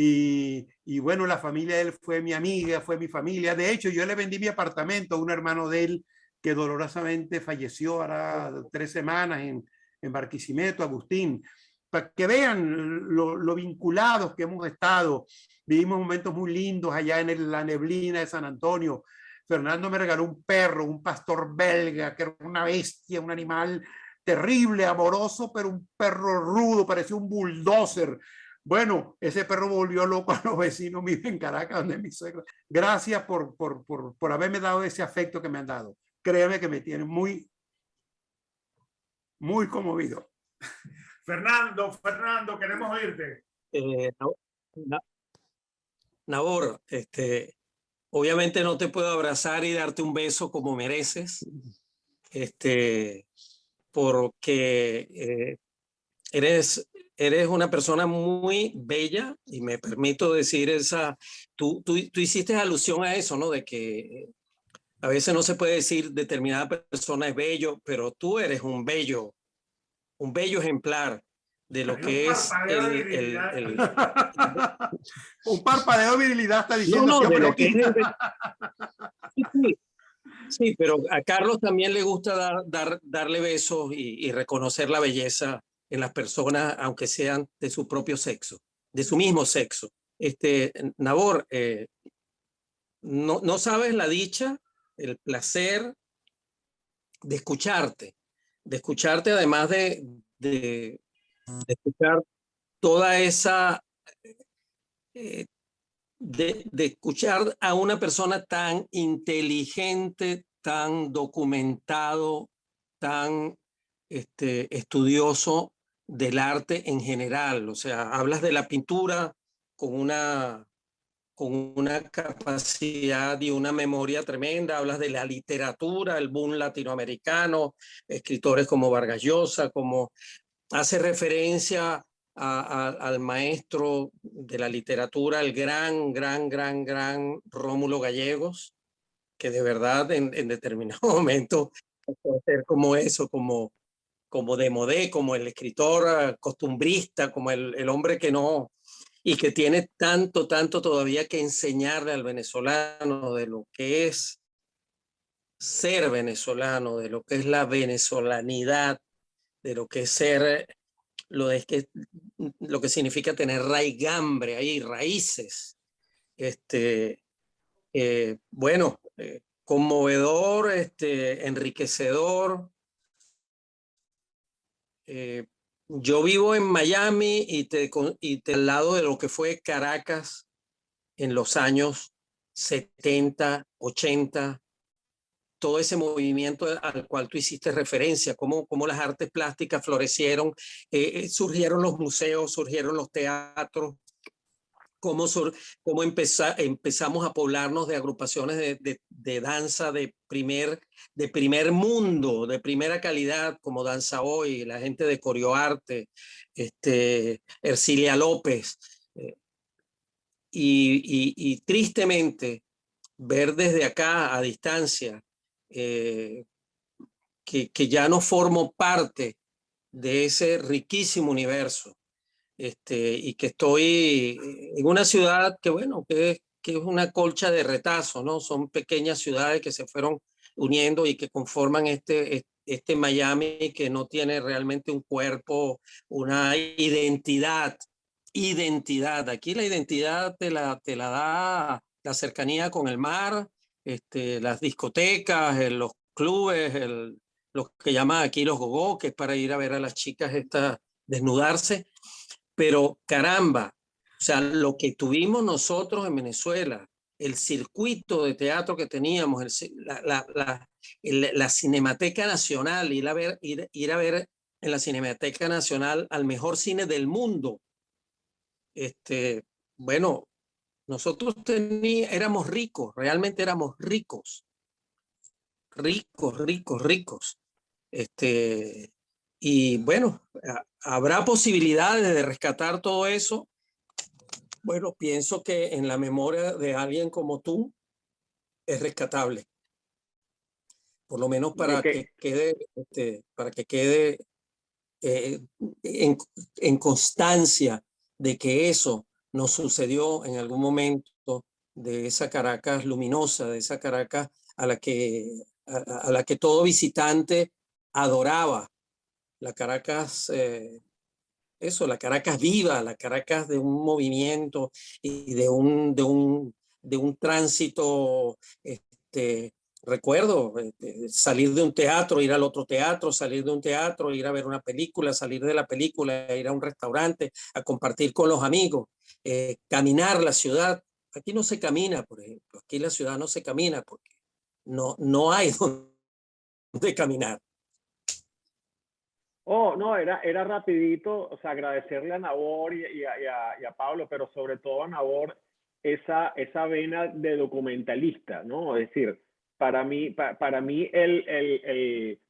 Y bueno, la familia de él fue mi amiga, fue mi familia. De hecho, yo le vendí mi apartamento a un hermano de él que dolorosamente falleció ahora 3 semanas en Barquisimeto, Agustín, para que vean lo vinculados que hemos estado. Vivimos momentos muy lindos allá en la neblina de San Antonio. Fernando me regaló un perro, un pastor belga, que era una bestia, un animal terrible, amoroso, pero un perro rudo, parecía un bulldozer. Bueno, ese perro volvió loco a los vecinos míos en Caracas, donde mi suegra. Gracias por haberme dado ese afecto que me han dado. Créeme que me tiene muy, muy conmovido. Fernando, queremos oírte. Nabor, obviamente no te puedo abrazar y darte un beso como mereces, porque eres una persona muy bella, y me permito decir tú hiciste alusión a eso, ¿no? De que a veces no se puede decir determinada persona es bello, pero tú eres un bello ejemplar de lo que es un parpadeo de virilidad está diciendo. No, de lo que es sí, pero a Carlos también le gusta darle besos y reconocer la belleza en las personas, aunque sean de su propio sexo, de su mismo sexo. Nabor, no sabes la dicha, el placer de escucharte además de escuchar toda esa, de escuchar a una persona tan inteligente, tan documentado, tan estudioso del arte en general. O sea, hablas de la pintura con una capacidad y una memoria tremenda, hablas de la literatura, el boom latinoamericano, escritores como Vargas Llosa, como hace referencia al maestro de la literatura, el gran Rómulo Gallegos, que de verdad en determinado momento puede ser como eso, como de modé, como el escritor costumbrista, como el hombre que no, y que tiene tanto todavía que enseñarle al venezolano de lo que es ser venezolano, de lo que es la venezolanidad, de lo que es ser, lo que significa tener raigambre, ahí raíces. Bueno, conmovedor, enriquecedor. Yo vivo en Miami y al lado de lo que fue Caracas en los años 70, 80, todo ese movimiento al cual tú hiciste referencia, cómo las artes plásticas florecieron, surgieron los museos, surgieron los teatros, cómo empezamos a poblarnos de agrupaciones de danza de primer mundo, de primera calidad, como Danza Hoy, la gente de Corioarte, Ercilia López. Y tristemente, ver desde acá a distancia que ya no formo parte de ese riquísimo universo. Y que estoy en una ciudad que, bueno, que es una colcha de retazo, ¿no? Son pequeñas ciudades que se fueron uniendo y que conforman este Miami, que no tiene realmente un cuerpo, una identidad. Aquí la identidad te la da la cercanía con el mar, las discotecas, los clubes, los que llaman aquí los gogó, que es para ir a ver a las chicas desnudarse. Pero caramba, o sea, lo que tuvimos nosotros en Venezuela, el circuito de teatro que teníamos, la Cinemateca Nacional, ir a ver en la Cinemateca Nacional al mejor cine del mundo. Bueno, nosotros éramos ricos, realmente éramos ricos. Y bueno, ¿habrá posibilidades de rescatar todo eso? Bueno, pienso que en la memoria de alguien como tú es rescatable. Por lo menos para que quede en constancia de que eso nos sucedió en algún momento de esa Caracas luminosa, de esa Caracas a la que todo visitante adoraba, la Caracas, la Caracas viva, la Caracas de un movimiento y de un tránsito. Recuerdo salir de un teatro, ir al otro teatro, salir de un teatro, ir a ver una película, salir de la película, ir a un restaurante, a compartir con los amigos, caminar la ciudad. Aquí no se camina, por ejemplo. Aquí la ciudad no se camina porque no hay donde caminar. Oh, no, era rapidito, o sea, agradecerle a Nabor y a Pablo, pero sobre todo a Nabor esa vena de documentalista, ¿no? Es decir, para mí el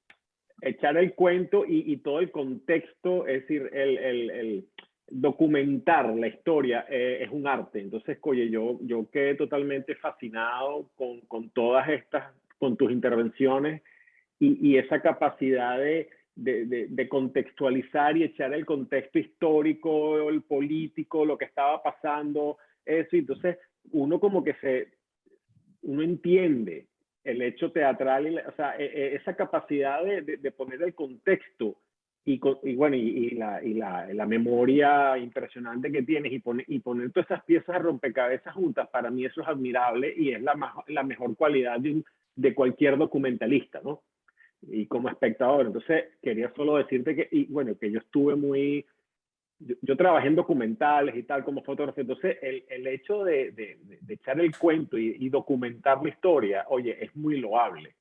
echar el cuento y todo el contexto, es decir, el documentar la historia es un arte. Entonces, oye, yo quedé totalmente fascinado con todas estas, con tus intervenciones y esa capacidad de contextualizar y echar el contexto histórico, el político, lo que estaba pasando, eso. Entonces, uno como que uno entiende el hecho teatral, o sea, esa capacidad de poner el contexto y la memoria impresionante que tienes y poner todas esas piezas de rompecabezas juntas, para mí eso es admirable y es la mejor cualidad de cualquier documentalista, ¿no? Y como espectador. Entonces, quería solo decirte que yo estuve yo trabajé en documentales y tal como fotógrafo. Entonces, el hecho de echar el cuento y documentar la historia, oye, es muy loable.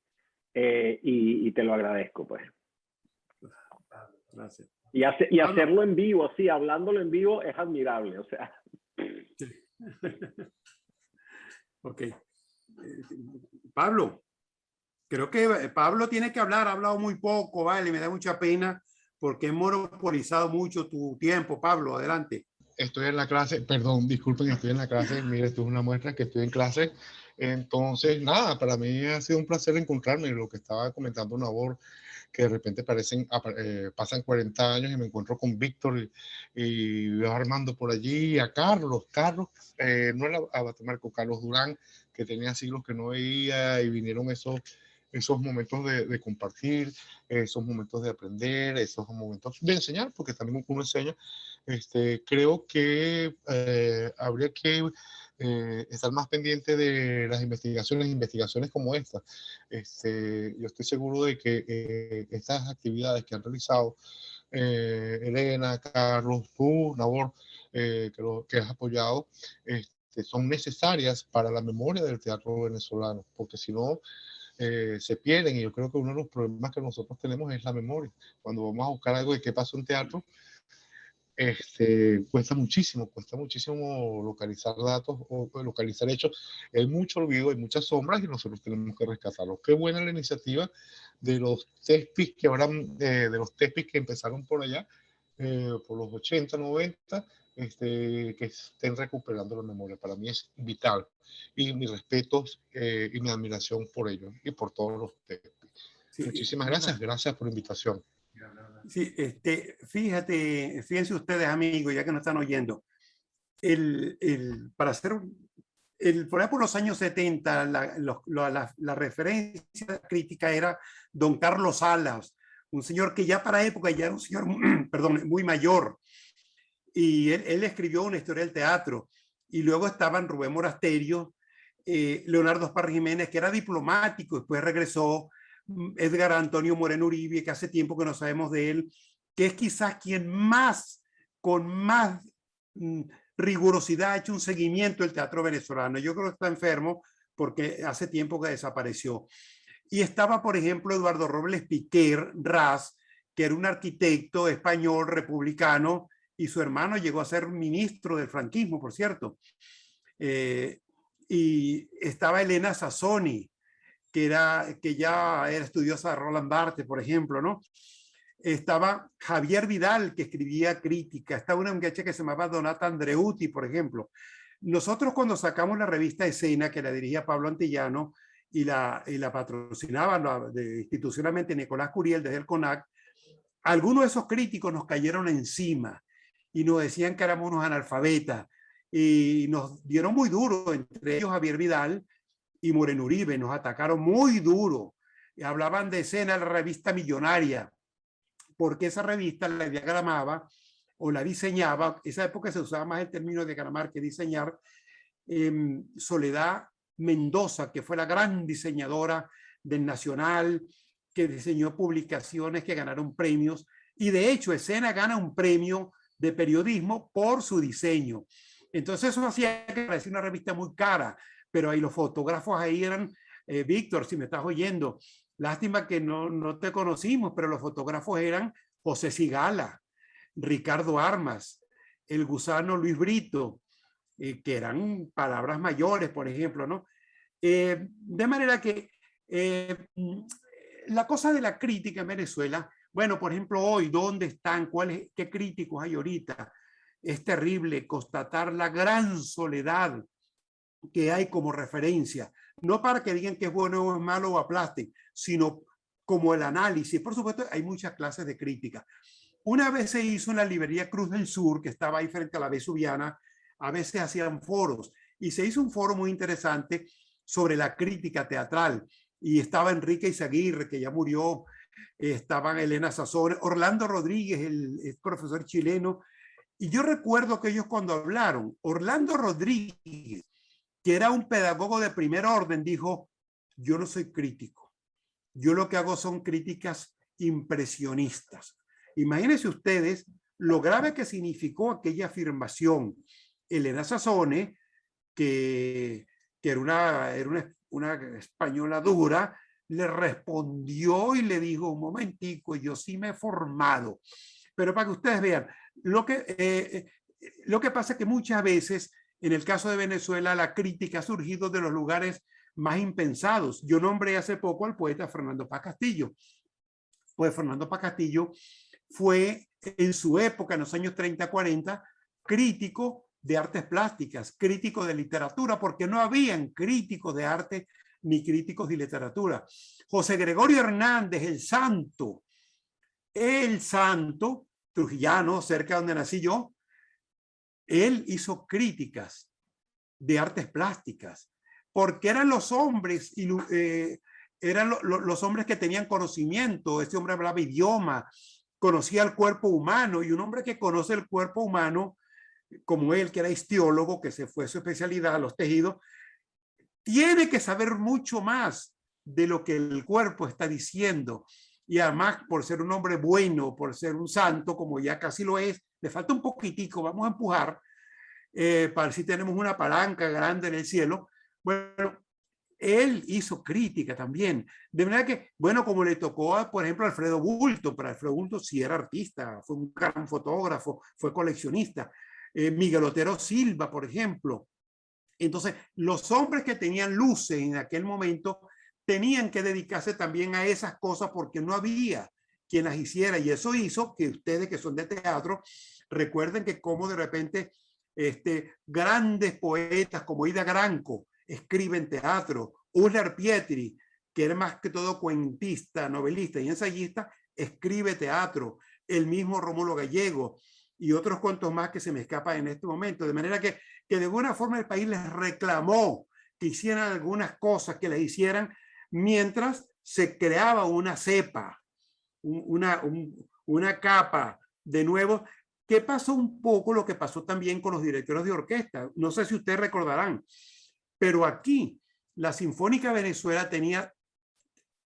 Y te lo agradezco, pues. Gracias. Y hacerlo en vivo, así, hablándolo en vivo, es admirable, o sea. Ok. Pablo, creo que Pablo tiene que hablar, ha hablado muy poco, vale, me da mucha pena porque he monopolizado mucho tu tiempo. Pablo, adelante. Estoy en la clase, perdón, disculpen, estoy en la clase. Mire, esto es una muestra que estoy en clase. Entonces, nada, para mí ha sido un placer encontrarme. Lo que estaba comentando Nabor, que de repente pasan 40 años y me encuentro con Víctor y veo a Armando por allí, a Carlos, no era a Batamarco, Carlos Durán, que tenía siglos que no veía, y vinieron esos momentos de compartir, esos momentos de aprender, esos momentos de enseñar, porque también uno enseña. Creo que habría que estar más pendiente de las investigaciones como esta. Yo estoy seguro de que estas actividades que han realizado Elena, Carlos, tú, Nabor, que has apoyado, son necesarias para la memoria del teatro venezolano, porque si no, se pierden. Y yo creo que uno de los problemas que nosotros tenemos es la memoria. Cuando vamos a buscar algo de qué pasó en teatro, cuesta muchísimo localizar datos o localizar hechos. Hay mucho olvido, hay muchas sombras y nosotros tenemos que rescatarlo. Qué buena la iniciativa de los TESPIS que empezaron por allá, por los 80, 90, que estén recuperando la memoria. Para mí es vital, y mis respetos y mi admiración por ellos y por todos los TESPIS. Sí, muchísimas gracias por la invitación. Sí, fíjense ustedes, amigos, ya que nos están oyendo, para hacer por ahí por los años 70, la referencia crítica era don Carlos Salas, un señor que ya para época ya era un señor, perdón, muy mayor, y él escribió una historia del teatro, y luego estaban Rubén Monasterio, Leonardo Esparra Jiménez, que era diplomático, después regresó, Edgar Antonio Moreno Uribe, que hace tiempo que no sabemos de él, que es quizás quien con más rigurosidad ha hecho un seguimiento del teatro venezolano. Yo creo que está enfermo porque hace tiempo que desapareció. Y estaba, por ejemplo, Eduardo Robles Piquer Ras, que era un arquitecto español republicano, y su hermano llegó a ser ministro del franquismo, por cierto. Y estaba Elena Sassoni, que ya era estudiosa de Roland Barthes, por ejemplo, ¿no? Estaba Javier Vidal, que escribía crítica. Estaba una muchacha que se llamaba Donata Andreuti, por ejemplo. Nosotros, cuando sacamos la revista Escena, que la dirigía Pablo Antillano y la patrocinaba institucionalmente Nicolás Curiel desde el CONAC, algunos de esos críticos nos cayeron encima y nos decían que éramos unos analfabetas y nos dieron muy duro, entre ellos Javier Vidal y Moreno Uribe, nos atacaron muy duro. Y hablaban de Escena, la revista millonaria, porque esa revista la diagramaba o la diseñaba, esa época se usaba más el término de diagramar que diseñar, Soledad Mendoza, que fue la gran diseñadora del Nacional, que diseñó publicaciones que ganaron premios, y de hecho Escena gana un premio de periodismo por su diseño. Entonces eso hacía que parecía una revista muy cara, pero ahí los fotógrafos ahí eran, Víctor, si me estás oyendo, lástima que no te conocimos, pero los fotógrafos eran José Sigala, Ricardo Armas, el gusano Luis Brito, que eran palabras mayores, por ejemplo, ¿no? De manera que la cosa de la crítica en Venezuela, bueno, por ejemplo, hoy, ¿dónde están? ¿Qué críticos hay ahorita? Es terrible constatar la gran soledad que hay como referencia, no para que digan que es bueno o es malo o aplasten, sino como el análisis. Por supuesto, hay muchas clases de crítica. Una vez se hizo en la librería Cruz del Sur, que estaba ahí frente a la Vesuviana, a veces hacían foros, y se hizo un foro muy interesante sobre la crítica teatral, y estaba Enrique Izaguirre, que ya murió, estaban Elena Sazón, Orlando Rodríguez, el profesor chileno, y yo recuerdo que ellos cuando hablaron, Orlando Rodríguez, que era un pedagogo de primer orden, dijo, yo no soy crítico, yo lo que hago son críticas impresionistas. Imagínense ustedes lo grave que significó aquella afirmación. Elena Sazone, que era una española dura, le respondió y le dijo, un momentico, yo sí me he formado. Pero para que ustedes vean, lo que pasa es que muchas veces, en el caso de Venezuela, la crítica ha surgido de los lugares más impensados. Yo nombré hace poco al poeta Fernando Paz Castillo. Pues Fernando Paz Castillo fue en su época, en los años 30-40, crítico de artes plásticas, crítico de literatura, porque no habían críticos de arte ni críticos de literatura. José Gregorio Hernández, el santo trujillano, cerca de donde nací yo, él hizo críticas de artes plásticas, porque eran los hombres, eran los hombres que tenían conocimiento. Este hombre hablaba idioma, conocía el cuerpo humano, y un hombre que conoce el cuerpo humano, como él, que era histiólogo, que se fue su especialidad a los tejidos, tiene que saber mucho más de lo que el cuerpo está diciendo. Y además, por ser un hombre bueno, por ser un santo, como ya casi lo es, le falta un poquitico, vamos a empujar, para ver si tenemos una palanca grande en el cielo. Bueno, él hizo crítica también. De manera que, bueno, como le tocó, por ejemplo, a Alfredo Bulto, pero Alfredo Bulto sí era artista, fue un gran fotógrafo, fue coleccionista. Miguel Otero Silva, por ejemplo. Entonces, los hombres que tenían luces en aquel momento tenían que dedicarse también a esas cosas porque no había quien las hiciera, y eso hizo que ustedes que son de teatro recuerden que como de repente grandes poetas como Ida Granco escriben teatro, Uslar Pietri, que era más que todo cuentista, novelista y ensayista, escribe teatro, el mismo Rómulo Gallego y otros cuantos más que se me escapan en este momento, de manera que de alguna forma el país les reclamó que hicieran algunas cosas, que las hicieran mientras se creaba una cepa, una capa de nuevo, que pasó un poco lo que pasó también con los directores de orquesta. No sé si ustedes recordarán, pero aquí la Sinfónica de Venezuela tenía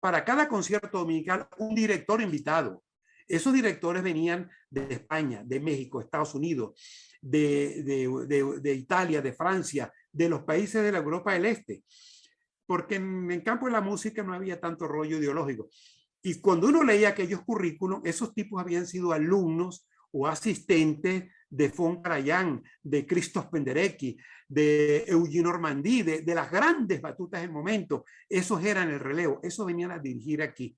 para cada concierto dominical un director invitado. Esos directores venían de España, de México, Estados Unidos, de Italia, de Francia, de los países de la Europa del Este, porque en el campo de la música no había tanto rollo ideológico. Y cuando uno leía aquellos currículos, esos tipos habían sido alumnos o asistentes de Foncarayan, de Christoph Penderecki, de Eugene Ormandy, de las grandes batutas del momento. Esos eran el relevo, esos venían a dirigir aquí.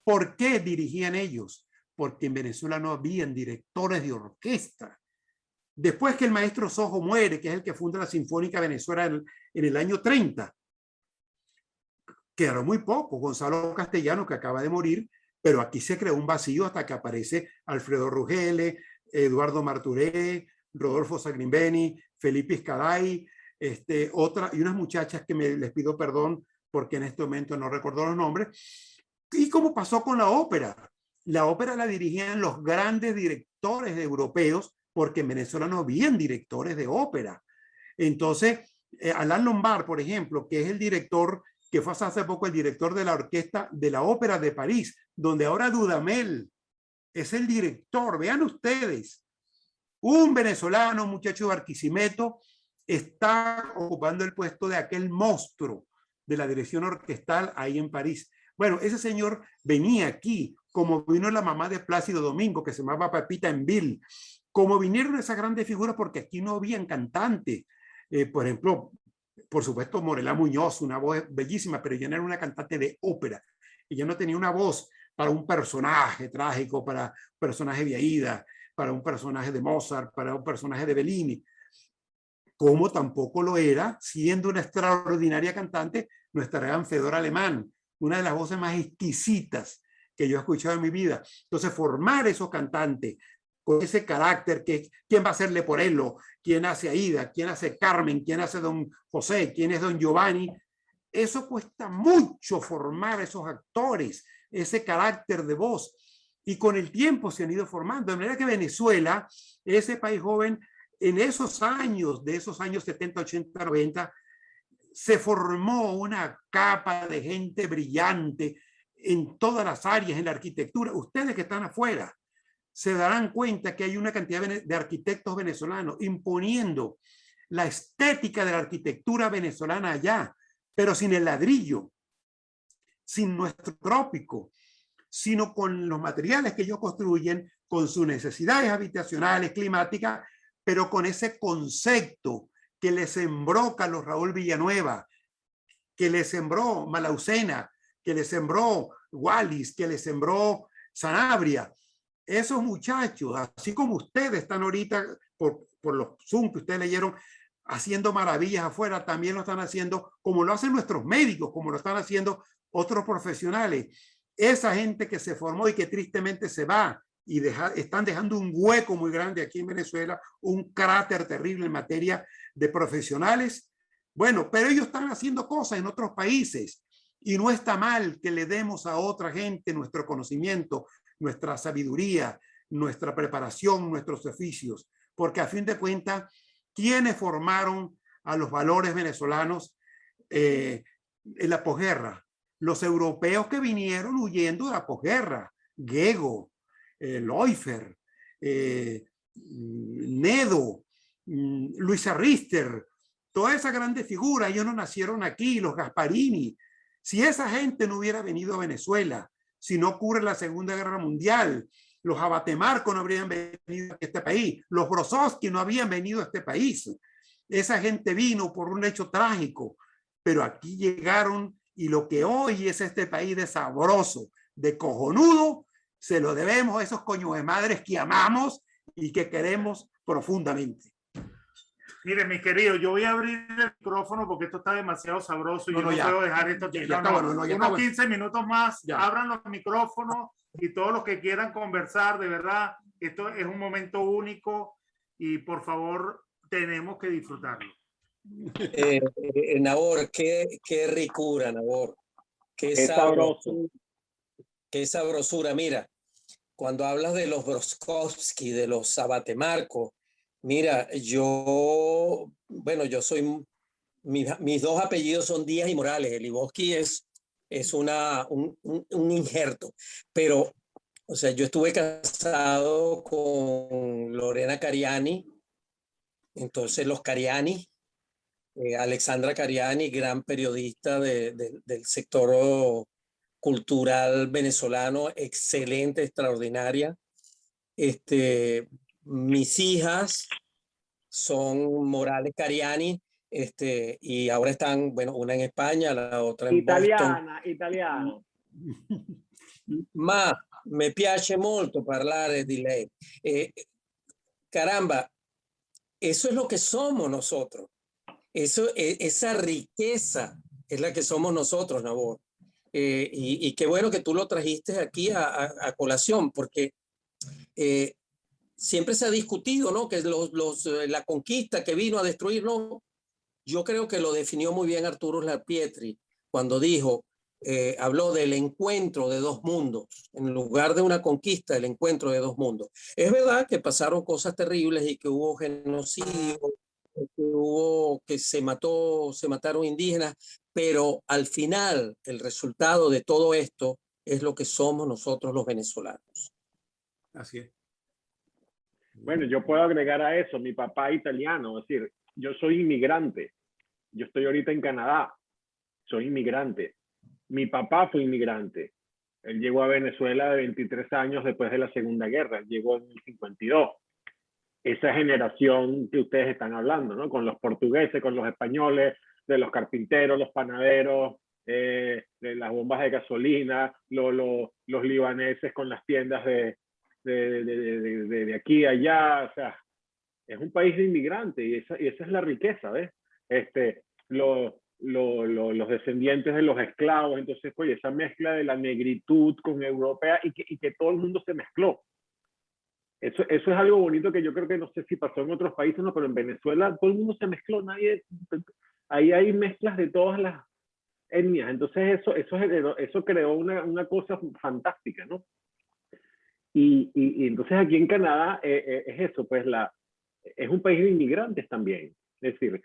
¿Por qué dirigían ellos? Porque en Venezuela no habían directores de orquesta. Después que el maestro Sojo muere, que es el que funda la Sinfónica Venezuela en el año 30, quedaron muy pocos. Gonzalo Castellano, que acaba de morir, pero aquí se creó un vacío hasta que aparece Alfredo Rugele, Eduardo Marturé, Rodolfo Sagrimbeni, Felipe Iscaday, otra, y unas muchachas que les pido perdón porque en este momento no recuerdo los nombres. ¿Y cómo pasó con la ópera? La ópera la dirigían los grandes directores europeos, porque en Venezuela no habían directores de ópera. Entonces, Alain Lombard, por ejemplo, que es el director, que fue hace poco el director de la orquesta de la Ópera de París, donde ahora Dudamel es el director. Vean ustedes, un venezolano, un muchacho de Barquisimeto, está ocupando el puesto de aquel monstruo de la dirección orquestal ahí en París. Bueno, ese señor venía aquí, como vino la mamá de Plácido Domingo, que se llamaba Pepita Enville, como vinieron esas grandes figuras, porque aquí no habían cantantes. Por ejemplo, por supuesto, Morelá Muñoz, una voz bellísima, pero ella no era una cantante de ópera. Ella no tenía una voz para un personaje trágico, para un personaje de Aida, para un personaje de Mozart, para un personaje de Bellini. Como tampoco lo era, siendo una extraordinaria cantante, nuestra gran Fedora Alemán, una de las voces más exquisitas que yo he escuchado en mi vida. Entonces, formar esos cantantes con ese carácter, que quién va a ser Leporello, quién hace Aida, quién hace Carmen, quién hace Don José, quién es Don Giovanni, eso cuesta mucho formar esos actores, ese carácter de voz, y con el tiempo se han ido formando, de manera que Venezuela, ese país joven, en esos años, de esos años 70, 80, 90, se formó una capa de gente brillante en todas las áreas, en la arquitectura. Ustedes que están afuera se darán cuenta que hay una cantidad de arquitectos venezolanos imponiendo la estética de la arquitectura venezolana allá, pero sin el ladrillo, sin nuestro trópico, sino con los materiales que ellos construyen, con sus necesidades habitacionales, climáticas, pero con ese concepto que le sembró Carlos Raúl Villanueva, que le sembró Malaucena, que le sembró Wallis, que le sembró Sanabria. Esos muchachos, así como ustedes están ahorita por los Zoom que ustedes leyeron, haciendo maravillas afuera, también lo están haciendo, como lo hacen nuestros médicos, como lo están haciendo otros profesionales. Esa gente que se formó y que tristemente se va y están dejando un hueco muy grande aquí en Venezuela, un cráter terrible en materia de profesionales. Bueno, pero ellos están haciendo cosas en otros países y no está mal que le demos a otra gente nuestro conocimiento, nuestra sabiduría, nuestra preparación, nuestros oficios, porque a fin de cuentas, ¿quiénes formaron a los valores venezolanos en la posguerra? Los europeos que vinieron huyendo de la posguerra, Gego, Leufer, Nedo, Luisa Richter, toda esa grande figura, ellos no nacieron aquí, los Gasparini. Si esa gente no hubiera venido a Venezuela, si no ocurre la Segunda Guerra Mundial, los Abatemarco no habrían venido a este país, los Brozovsky no habían venido a este país. Esa gente vino por un hecho trágico, pero aquí llegaron y lo que hoy es este país de sabroso, de cojonudo, se lo debemos a esos coños de madres que amamos y que queremos profundamente. Mire, mi querido, yo voy a abrir el micrófono porque esto está demasiado sabroso y yo no puedo dejar esto. Unos 15 minutos más, abran los micrófonos y todos los que quieran conversar, de verdad, esto es un momento único y por favor tenemos que disfrutarlo. Nabor, qué ricura, Nabor. Qué sabroso. Qué sabrosura. Mira, cuando hablas de los Brozovsky, de los Abatemarco, mira, yo soy, mis dos apellidos son Díaz y Morales. El Liboski es un injerto, pero, o sea, yo estuve casado con Lorena Cariani, entonces los Cariani, Alexandra Cariani, gran periodista del sector cultural venezolano, excelente, extraordinaria. Mis hijas son Morales Cariani, y ahora están, bueno, una en España, la otra en Boston. Italiana. Ma, me piace molto parlare di lei. Caramba, eso es lo que somos nosotros. Esa riqueza es la que somos nosotros, Nabor. Y qué bueno que tú lo trajiste aquí a colación, porque siempre se ha discutido, ¿no? Que la conquista que vino a destruir, no. Yo creo que lo definió muy bien Arturo Larpietri cuando dijo, habló del encuentro de dos mundos, en lugar de una conquista, el encuentro de dos mundos. Es verdad que pasaron cosas terribles y que hubo genocidio, que se mataron indígenas, pero al final el resultado de todo esto es lo que somos nosotros los venezolanos. Así es. Bueno, yo puedo agregar a eso, mi papá es italiano, es decir, yo soy inmigrante, yo estoy ahorita en Canadá, soy inmigrante. Mi papá fue inmigrante, él llegó a Venezuela de 23 años después de la Segunda Guerra, él llegó en el 52. Esa generación que ustedes están hablando, ¿no? Con los portugueses, con los españoles, de los carpinteros, los panaderos, de las bombas de gasolina, los libaneses con las tiendas de aquí a allá, o sea, es un país de inmigrantes y esa es la riqueza, ¿ves? Los descendientes de los esclavos, entonces, oye, esa mezcla de la negritud con europea y que todo el mundo se mezcló. Eso es algo bonito que yo creo que no sé si pasó en otros países, no, pero en Venezuela todo el mundo se mezcló, ahí hay mezclas de todas las etnias, entonces eso creó una cosa fantástica, ¿no? Y entonces aquí en Canadá es eso, pues es un país de inmigrantes también, es decir,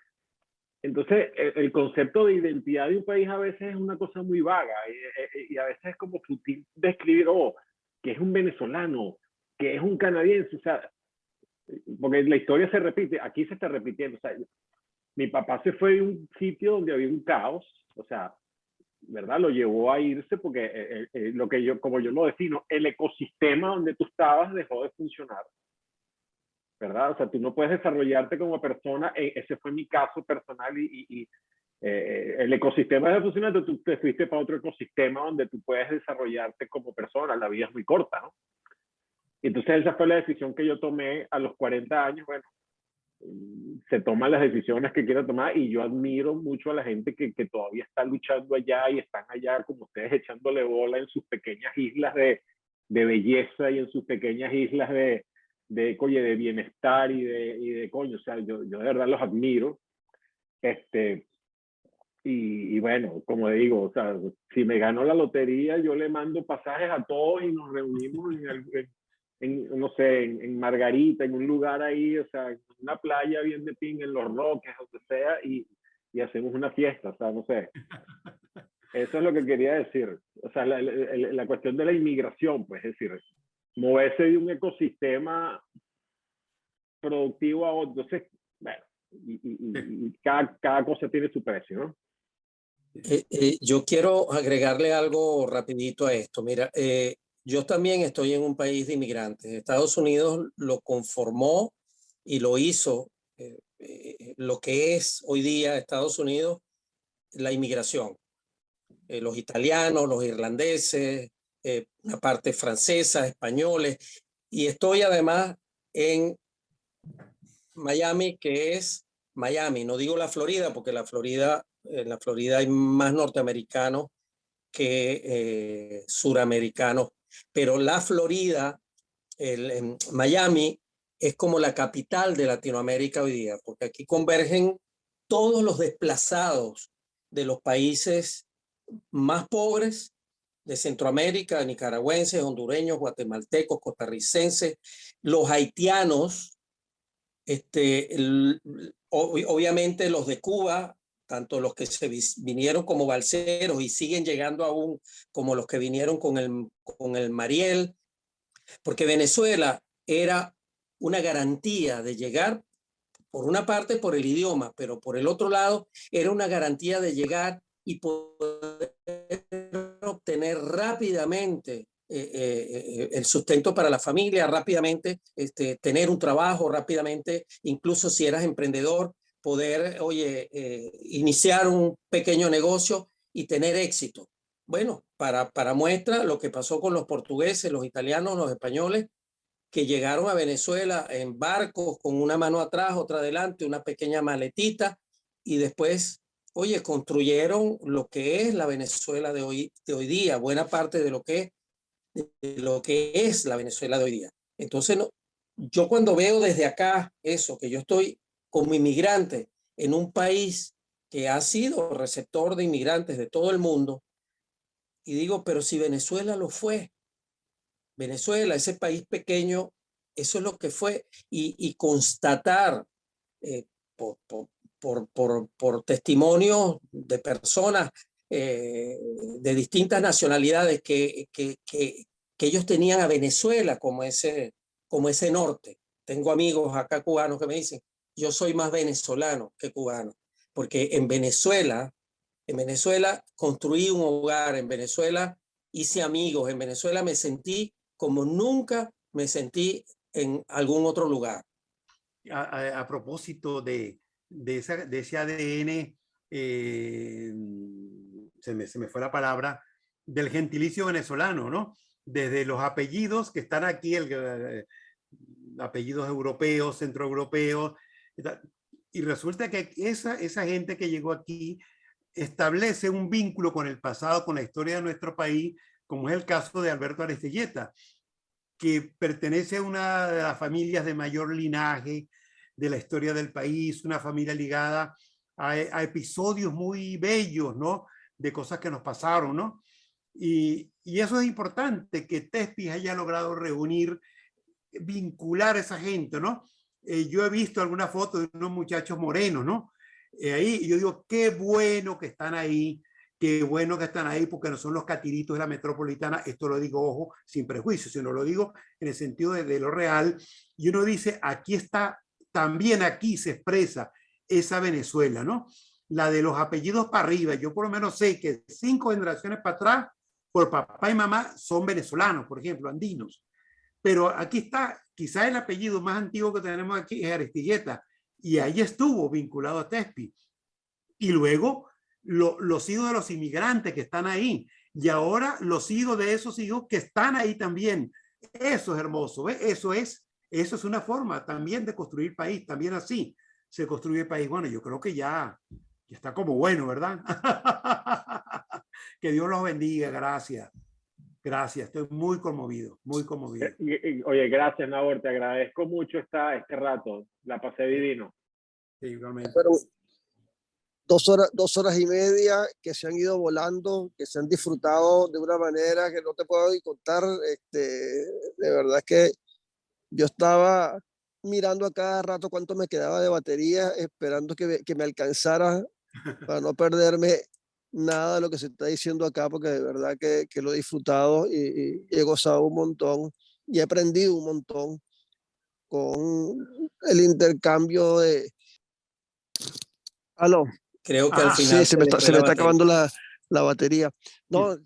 entonces el concepto de identidad de un país a veces es una cosa muy vaga y a veces es como fútil describir, que es un venezolano, que es un canadiense, o sea, porque la historia se repite, aquí se está repitiendo, o sea, mi papá se fue de un sitio donde había un caos, o sea, ¿verdad? Lo llevó a irse porque como yo lo defino, el ecosistema donde tú estabas dejó de funcionar, ¿verdad? O sea, tú no puedes desarrollarte como persona, ese fue mi caso personal el ecosistema dejó de funcionar, tú te fuiste para otro ecosistema donde tú puedes desarrollarte como persona, la vida es muy corta, ¿no? Entonces esa fue la decisión que yo tomé a los 40 años, bueno, se toman las decisiones que quiera tomar y yo admiro mucho a la gente que todavía está luchando allá y están allá como ustedes echándole bola en sus pequeñas islas de belleza y en sus pequeñas islas de bienestar y de coño, o sea, yo de verdad los admiro. Y bueno, como digo, o sea, si me gano la lotería, yo le mando pasajes a todos y nos reunimos no sé, en Margarita, en un lugar ahí, o sea, en una playa bien de ping, en Los Roques, donde sea, y hacemos una fiesta, o sea, no sé. Eso es lo que quería decir. O sea, la cuestión de la inmigración, pues, es decir, moverse de un ecosistema productivo a otro. Entonces, bueno, y cada cosa tiene su precio, ¿no? Yo quiero agregarle algo rapidito a esto. Mira, yo también estoy en un país de inmigrantes. Estados Unidos lo conformó y lo hizo lo que es hoy día Estados Unidos, la inmigración. Los italianos, los irlandeses, una parte francesa, españoles. Y estoy además en Miami, que es Miami. No digo la Florida, porque en la Florida hay más norteamericanos que suramericanos. Pero la Florida, Miami, es como la capital de Latinoamérica hoy día, porque aquí convergen todos los desplazados de los países más pobres de Centroamérica, nicaragüenses, hondureños, guatemaltecos, costarricenses, los haitianos, obviamente los de Cuba, tanto los que se vinieron como balseros y siguen llegando aún, como los que vinieron con el Mariel, porque Venezuela era una garantía de llegar, por una parte por el idioma, pero por el otro lado era una garantía de llegar y poder obtener rápidamente el sustento para la familia, rápidamente tener un trabajo, rápidamente, incluso si eras emprendedor, poder, iniciar un pequeño negocio y tener éxito. Bueno, para muestra lo que pasó con los portugueses, los italianos, los españoles, que llegaron a Venezuela en barcos con una mano atrás, otra adelante, una pequeña maletita, y después, construyeron lo que es la Venezuela de hoy día, buena parte de lo que es la Venezuela de hoy día. Entonces, yo cuando veo desde acá eso, que yo estoy como inmigrante en un país que ha sido receptor de inmigrantes de todo el mundo, y digo, pero si Venezuela lo fue, Venezuela, ese país pequeño, eso es lo que fue, y constatar por, por testimonios de personas de distintas nacionalidades que ellos tenían a Venezuela como ese norte. Tengo amigos acá cubanos que me dicen, yo soy más venezolano que cubano, porque en Venezuela construí un hogar, en Venezuela hice amigos, en Venezuela me sentí como nunca me sentí en algún otro lugar. A propósito de ese ADN, se me fue la palabra, del gentilicio venezolano, ¿no? Desde los apellidos que están aquí, apellidos europeos, centroeuropeos, y resulta que esa gente que llegó aquí establece un vínculo con el pasado, con la historia de nuestro país, como es el caso de Alberto Aristilleta, que pertenece a una de las familias de mayor linaje de la historia del país, una familia ligada a episodios muy bellos, ¿no? De cosas que nos pasaron, ¿no? Y eso es importante, que Thespis haya logrado reunir, vincular a esa gente, ¿no? Yo he visto algunas fotos de unos muchachos morenos, ¿no? Ahí, y yo digo, qué bueno que están ahí, qué bueno que están ahí, porque no son los catiritos de la metropolitana. Esto lo digo, ojo, sin prejuicio, sino lo digo en el sentido de lo real. Y uno dice, aquí está, también aquí se expresa esa Venezuela, ¿no? La de los apellidos para arriba. Yo por lo menos sé que 5 generaciones para atrás, por papá y mamá, son venezolanos, por ejemplo, andinos. Pero aquí está, quizás el apellido más antiguo que tenemos aquí es Aristilleta, y ahí estuvo vinculado a Thespis. Y luego los hijos de los inmigrantes que están ahí, y ahora los hijos de esos hijos que están ahí también. Eso es hermoso, ¿ves? Eso es una forma también de construir país, también así se construye el país. Bueno, yo creo que ya está como bueno, ¿verdad? Que Dios los bendiga, gracias. Gracias, estoy muy conmovido, muy conmovido. Oye, gracias, Nabor, te agradezco mucho este rato, la pasé divino. Sí, igualmente. Pero 2 horas y media que se han ido volando, que se han disfrutado de una manera que no te puedo ni contar. De verdad que yo estaba mirando a cada rato cuánto me quedaba de batería, esperando que me alcanzara para no perderme nada de lo que se está diciendo acá, porque de verdad que lo he disfrutado y he gozado un montón y he aprendido un montón con el intercambio de... ¿Aló? Creo que al final sí, se me está batería. acabando la batería. No,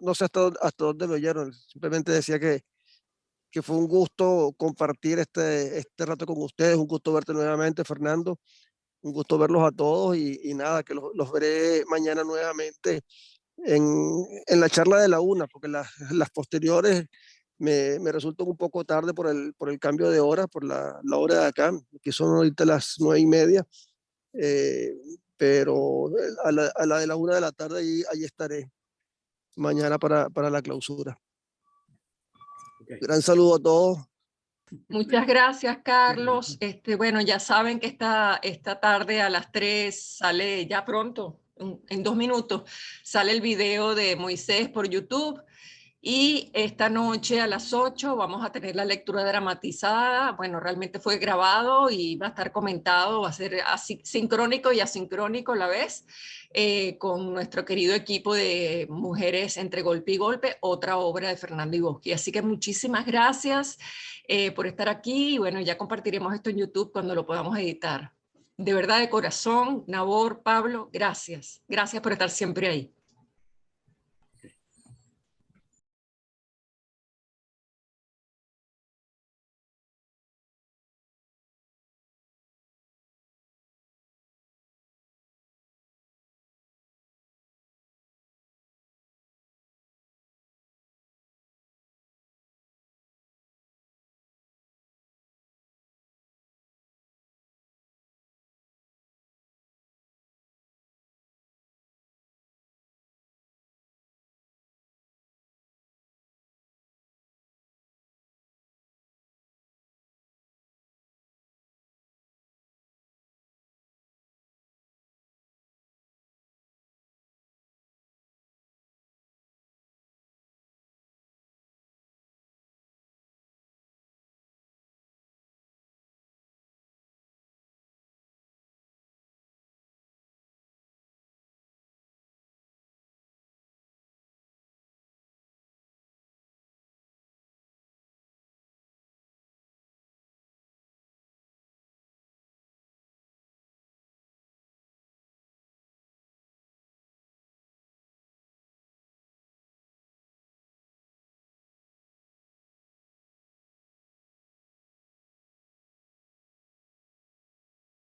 no sé hasta dónde me oyeron, simplemente decía que fue un gusto compartir este rato con ustedes, un gusto verte nuevamente, Fernando. Un gusto verlos a todos y nada, que los veré mañana nuevamente en la charla de la 1, porque las posteriores me resultan un poco tarde por el cambio de hora, por la hora de acá, que son ahorita las 9:30, pero a la de la 1 de la tarde ahí estaré mañana para la clausura. Okay. Gran saludo a todos. Muchas gracias, Carlos. Bueno, ya saben que esta tarde a las 3 sale, ya pronto, en 2 minutos, sale el video de Moisés por YouTube. Y esta noche a las 8 vamos a tener la lectura dramatizada. Bueno, realmente fue grabado y va a estar comentado, va a ser así, sincrónico y asincrónico a la vez, con nuestro querido equipo de Mujeres entre Golpe y Golpe, otra obra de Fernando Iboski. Así que muchísimas gracias por estar aquí. Y bueno, ya compartiremos esto en YouTube cuando lo podamos editar. De verdad, de corazón, Nabor, Pablo, gracias. Gracias por estar siempre ahí.